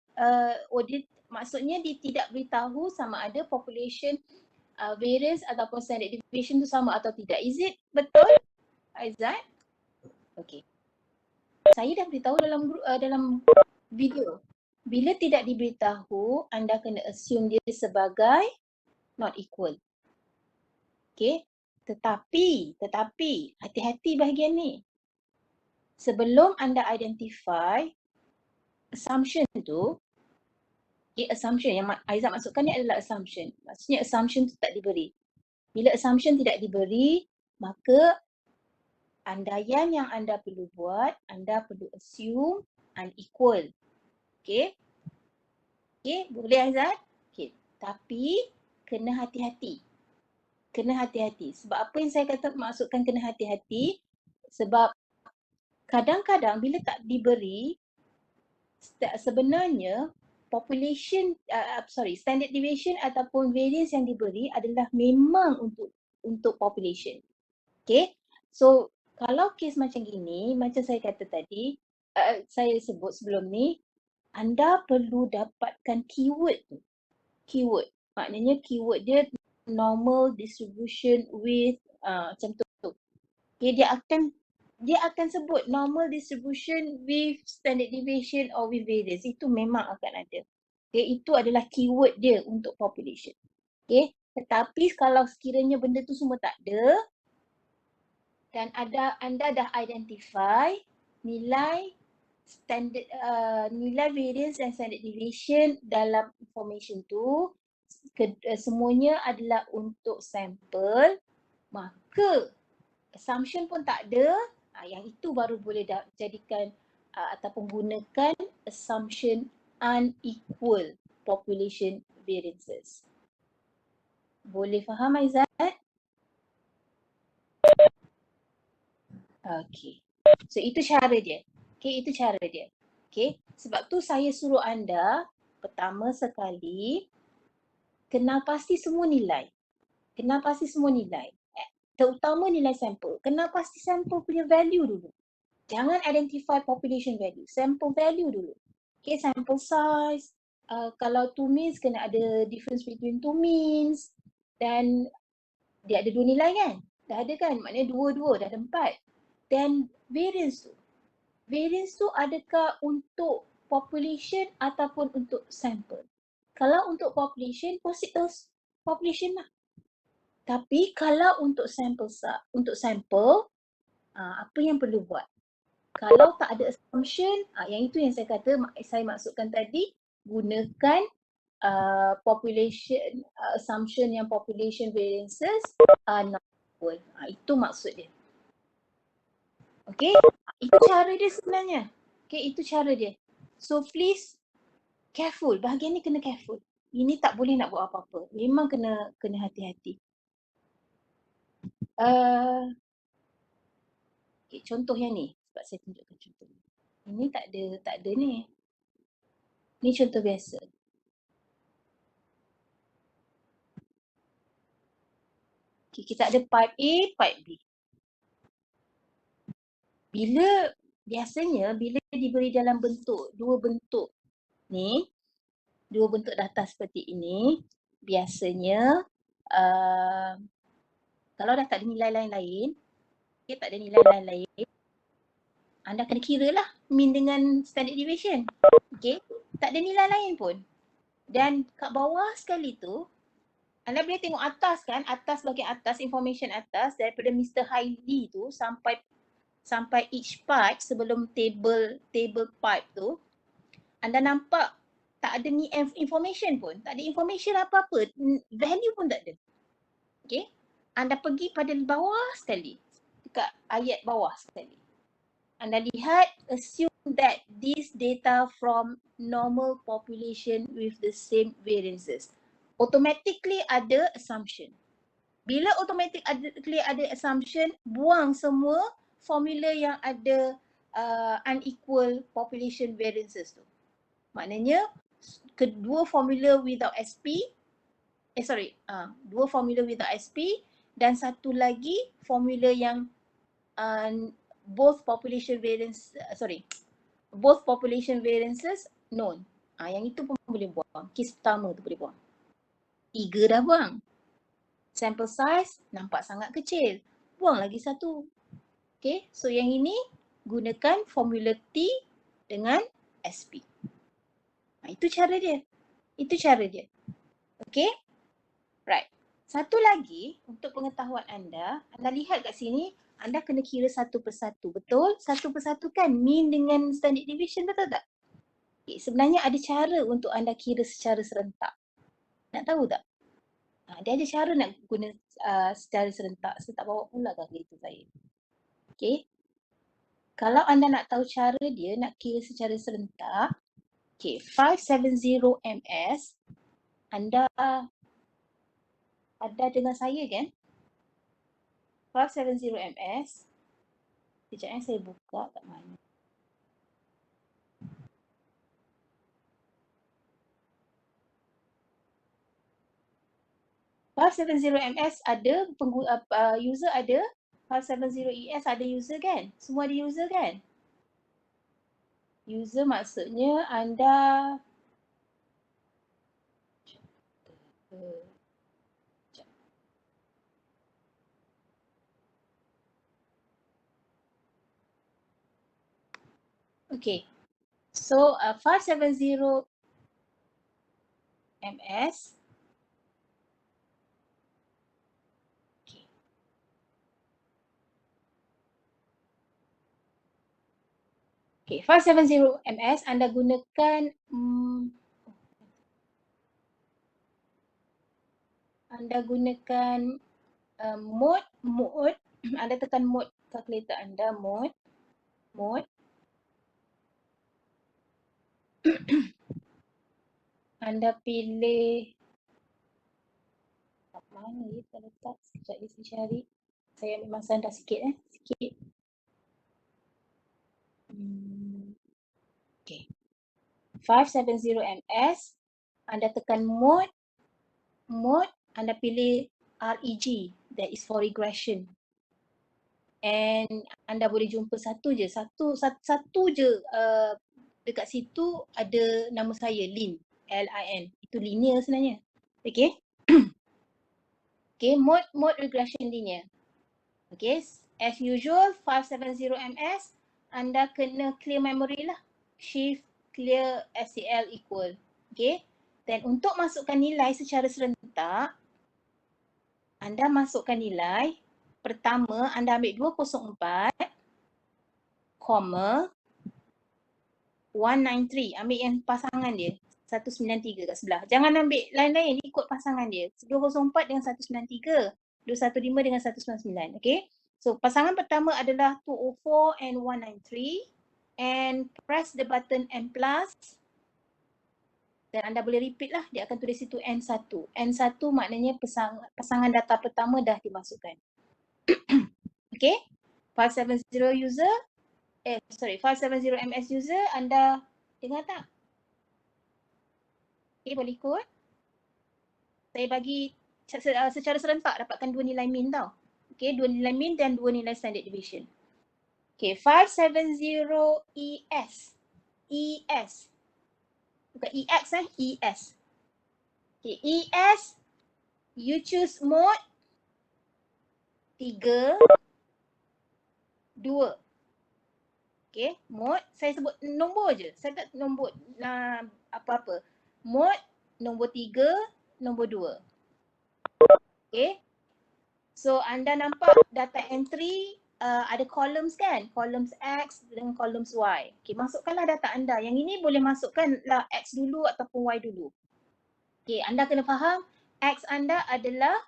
maksudnya dia tidak beritahu sama ada population variance ataupun standard deviation tu sama atau tidak. Is it betul, Aizat? Okay. Saya dah beritahu dalam video. Bila tidak diberitahu, anda kena assume dia sebagai not equal. Okay. Tetapi hati-hati bahagian ni. Sebelum anda identify assumption tu, okay, assumption yang Aizat masukkan ni adalah assumption. Maksudnya assumption tu tak diberi. Bila assumption tidak diberi, maka andaian yang anda perlu buat, anda perlu assume unequal. Okay. Okay, boleh Aizat? Okay. Tapi kena hati-hati. Kena hati-hati. Sebab apa yang saya kata masukkan kena hati-hati? Sebab kadang-kadang bila tak diberi, sebenarnya population, standard deviation ataupun variance yang diberi adalah memang untuk population. Okay. So kalau kes macam gini, macam saya kata tadi, saya sebut sebelum ni, anda perlu dapatkan keyword tu. Keyword. Maknanya keyword dia normal distribution with macam tu. Okay, dia akan sebut normal distribution with standard deviation or with variance. Itu memang akan ada. Okay, itu adalah keyword dia untuk population. Okay, tetapi kalau sekiranya benda tu semua tak ada dan anda dah identify nilai standard nilai variance dan standard deviation dalam information tu, semuanya adalah untuk sampel, maka assumption pun tak ada, yang itu baru boleh jadikan ataupun gunakan assumption unequal population variances. Boleh faham Aizat? Okay. So itu cara dia. Okay, itu cara dia. Okay, sebab tu saya suruh anda pertama sekali kenal pasti semua nilai. Kenal pasti semua nilai. Terutama nilai sampel. Kenal pasti sampel punya value dulu. Jangan identify population value. Sample value dulu. Okay, sample size. Kalau two means, kena ada difference between two means. Dan dia ada dua nilai kan? Dah ada kan? Maknanya dua-dua, dah ada 4. Dan variance tu. Variance tu adakah untuk population ataupun untuk sample? Kalau untuk population, proceed terus population lah. Tapi kalau untuk sample, apa yang perlu buat? Kalau tak ada assumption, yang itu yang saya kata, saya masukkan tadi, gunakan population assumption yang population variances not equal. Itu maksud dia. Okay, itu cara dia sebenarnya. Okay, itu cara dia. So please careful, bahagian ni kena careful. Ini tak boleh nak buat apa-apa. Memang kena hati-hati. Okay, contoh yang ni. Sebab saya tunjukkan contoh ni. Ini tak ada ni. Ni contoh biasa. Okay, kita ada pipe A, pipe B. Biasanya bila diberi dalam dua bentuk ni, dua bentuk data seperti ini, biasanya kalau dah tak ada nilai lain-lain, okay, tak ada nilai lain-lain, anda kena kira lah mean dengan standard deviation. Okay, tak ada nilai lain pun. Dan kat bawah sekali tu, anda boleh tengok atas kan, atas bahagian atas, information atas daripada Mr. Hailey tu sampai each part sebelum table pipe tu, anda nampak tak ada ni information pun, tak ada information apa-apa, value pun tak ada. Okay, anda pergi pada bawah sekali, dekat ayat bawah sekali. Anda lihat, assume that this data from normal population with the same variances. Automatically ada assumption. Bila automatically ada assumption, buang semua formula yang ada unequal population variances tu. Maknanya kedua formula without SP, dua formula without SP dan satu lagi formula yang both population variances known. Yang itu pun boleh buang. Kes pertama tu boleh buang. 3 dah buang. Sample size nampak sangat kecil. Buang lagi satu. Okay, so yang ini gunakan formula T dengan SP. Itu cara dia. Okay, right. Satu lagi untuk pengetahuan anda lihat kat sini, anda kena kira satu persatu. Betul? Satu persatu kan mean dengan standard deviation, betul tak? Okay, sebenarnya ada cara untuk anda kira secara serentak. Nak tahu tak? Dia ada cara nak guna secara serentak. Saya tak bawa pula kan kereta saya. Okay. Kalau anda nak tahu cara dia nak kira secara serentak, okay, 570 ms, anda ada dengan saya kan? 570 ms. Sekejap saya buka kat mana. ms ada user ada, 570 ES ada user kan? Semua ada user kan? User maksudnya anda okay. So 570 ms. Okay, 570 ms anda gunakan mode anda tekan mode kalkulator anda, mode anda pilih mana dia terletak, sekejap saya cari. Saya memang sandar sikit sikit. Okay. 570 ms, anda tekan mode, anda pilih REG, that is for regression. And anda boleh jumpa satu je dekat situ ada nama saya, Lin, L-I-N. Itu linear sebenarnya. Okay. Okay, mode regression linear. Okay, as usual 570 ms, anda kena clear memory lah. Shift clear SCL equal. Okay, dan untuk masukkan nilai secara serentak, anda masukkan nilai pertama, anda ambil 204, 193, ambil yang pasangan dia 193 kat sebelah. Jangan ambil lain-lain, ikut pasangan dia. 204 dengan 193, 215 dengan 199. Okay, so pasangan pertama adalah 204 and 193, and press the button N+, dan anda boleh repeat lah, dia akan tulis situ N1. N1 maknanya pasangan data pertama dah dimasukkan. Okay, 570 user, 570 ms user, anda dengar tak? Okay, boleh ikut. Saya bagi secara serentak dapatkan dua nilai mean tau. Okay, dua nilai mean dan dua nilai standard deviation. Okay, 570 ES. ES. Bukan EX ES. Okay, ES, you choose mode 3, 2. Okay, mode, saya sebut nombor je. Saya tak nombor apa-apa. Mode nombor 3, nombor 2. Okay. So anda nampak data entry ada columns kan? Columns X dengan columns Y. Okay, masukkanlah data anda. Yang ini boleh masukkanlah X dulu ataupun Y dulu. Okay, anda kena faham X anda adalah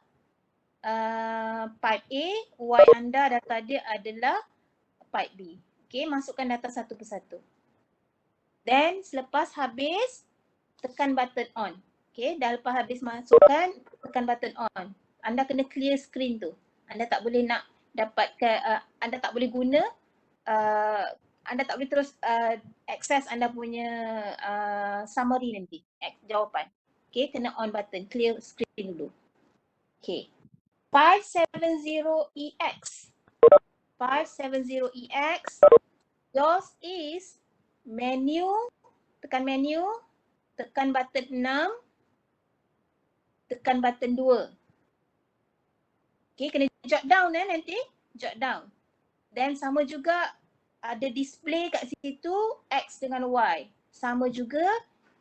pipe A, Y anda data dia adalah pipe B. Okay, masukkan data satu persatu. Then selepas habis, tekan button on. Okay, dah lepas habis masukkan, tekan button on. Anda kena clear screen tu. Anda tak boleh nak dapatkan, anda tak boleh guna anda tak boleh terus access anda punya summary nanti, jawapan. Okay, kena on button, clear screen dulu. Okay, 570EX. 570EX, yours is menu, tekan menu, tekan button 6, tekan button 2. Okay, kena jot down nanti, jot down. Then sama juga ada display kat situ X dengan Y. Sama juga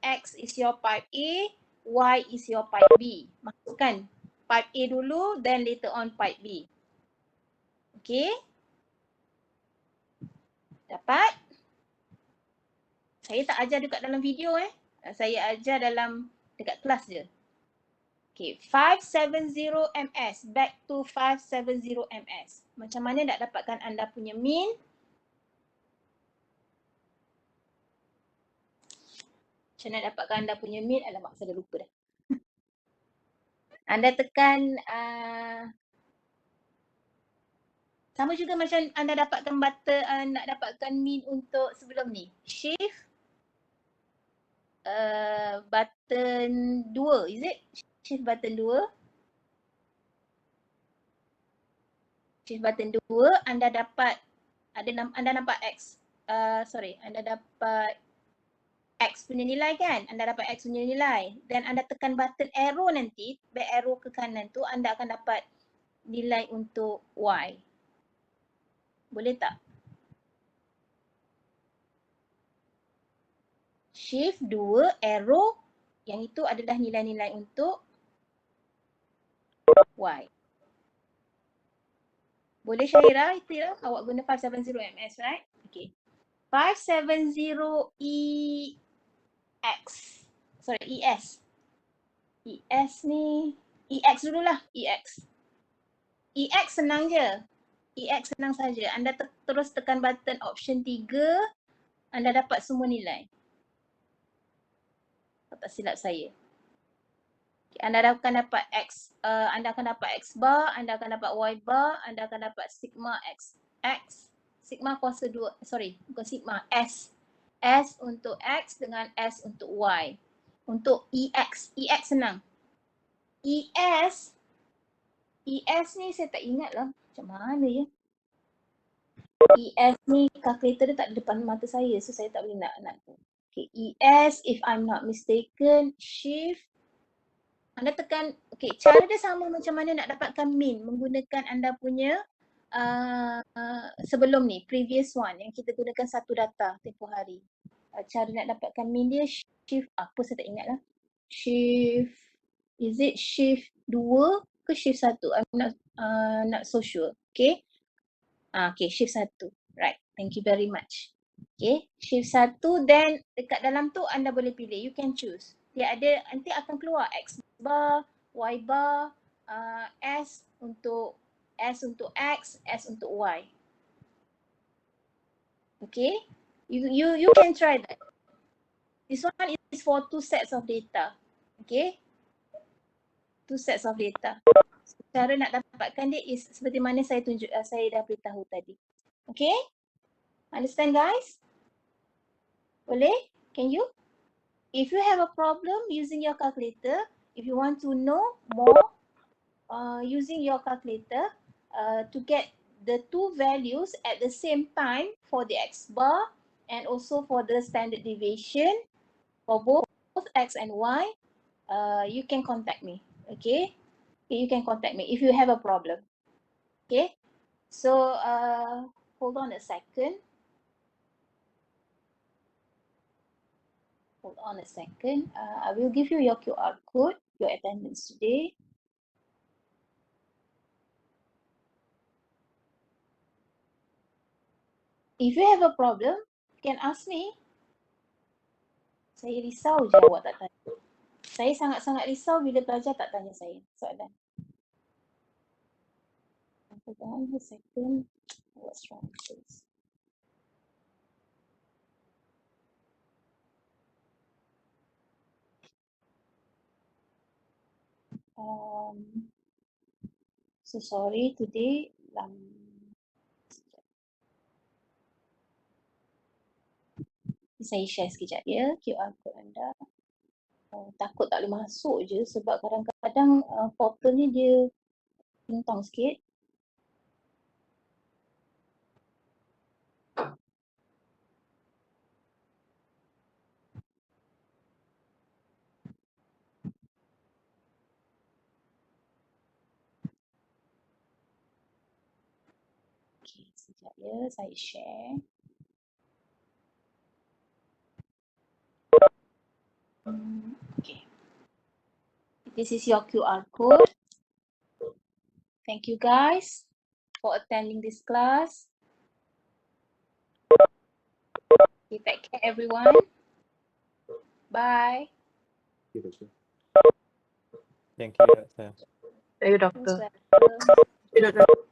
X is your pipe A, Y is your pipe B. Masukkan pipe A dulu, then later on pipe B. Okay. Dapat? Saya tak ajar dekat dalam video Saya ajar dalam dekat kelas je. Okay, 570 ms. Back to 570 ms. Macam mana nak dapatkan anda punya mean? Macam mana dapatkan anda punya mean? Alamak, saya dah lupa dah. Anda tekan sama juga macam anda dapatkan button nak dapatkan mean untuk sebelum ni. Shift button 2, is it? Shift button 2. Shift button 2, anda dapat anda nampak X. Anda dapat X punya nilai kan? Anda dapat X punya nilai. Dan anda tekan button arrow nanti, back arrow ke kanan tu, anda akan dapat nilai untuk Y. Boleh tak? Shift 2, arrow, yang itu adalah nilai-nilai untuk Y. Boleh Syahira, Itira? Awak guna 570 ms, right? Okay. 570 EX. Sorry, ES. ES ni, EX dululah, EX. EX senang je. EX senang saja. Anda terus tekan button option 3, anda dapat semua nilai. Tak silap saya. Anda akan dapat X, anda akan dapat X bar, anda akan dapat Y bar, anda akan dapat sigma X, sigma kuasa 2, bukan sigma, S. S untuk X dengan S untuk Y. Untuk EX senang. ES ni saya tak ingat lah macam mana ya. ES ni kalkulator dia tak ada depan mata saya, so saya tak boleh nak. Okay, ES, if I'm not mistaken, shift, anda tekan, okay, cara dia sama macam mana nak dapatkan mean menggunakan anda punya sebelum ni, previous one yang kita gunakan satu data tempoh hari. Cara nak dapatkan mean dia shift, apa saya tak ingat lah. Shift, is it shift 2 ke shift 1? I'm not so sure. Okay. Okay, shift 1. Right, thank you very much. Okay, shift 1, then dekat dalam tu anda boleh pilih, you can choose. Dia ada, nanti akan keluar X bar, Y bar, S untuk X, S untuk Y. Okay, you can try that. This one is for 2 sets of data. Okay, 2 sets of data. So, cara nak dapatkan dia is seperti mana saya tunjuk, saya dah beritahu tadi. Okay, understand guys? Boleh? Can you? If you have a problem using your calculator, if you want to know more using your calculator to get the two values at the same time for the X bar and also for the standard deviation for both X and Y, you can contact me, okay? You can contact me if you have a problem, okay? So hold on a second. Hold on a second. I will give you your QR code, your attendance today. If you have a problem, you can ask me. Saya risau je awak tak tanya. Saya sangat-sangat risau bila pelajar tak tanya saya soalan. Hold on a second. What's wrong with this? So sorry today. Saya share sekejap ya QR code anda. Takut tak boleh masuk je sebab kadang-kadang portal ni dia bintang sikit. Okay, sekejap ya, saya share. Okay. This is your QR code. Thank you guys for attending this class. Okay, take care everyone. Bye. Thank you, Doktor. Thank you, Most Doctor. welcome. Thank you, Doctor.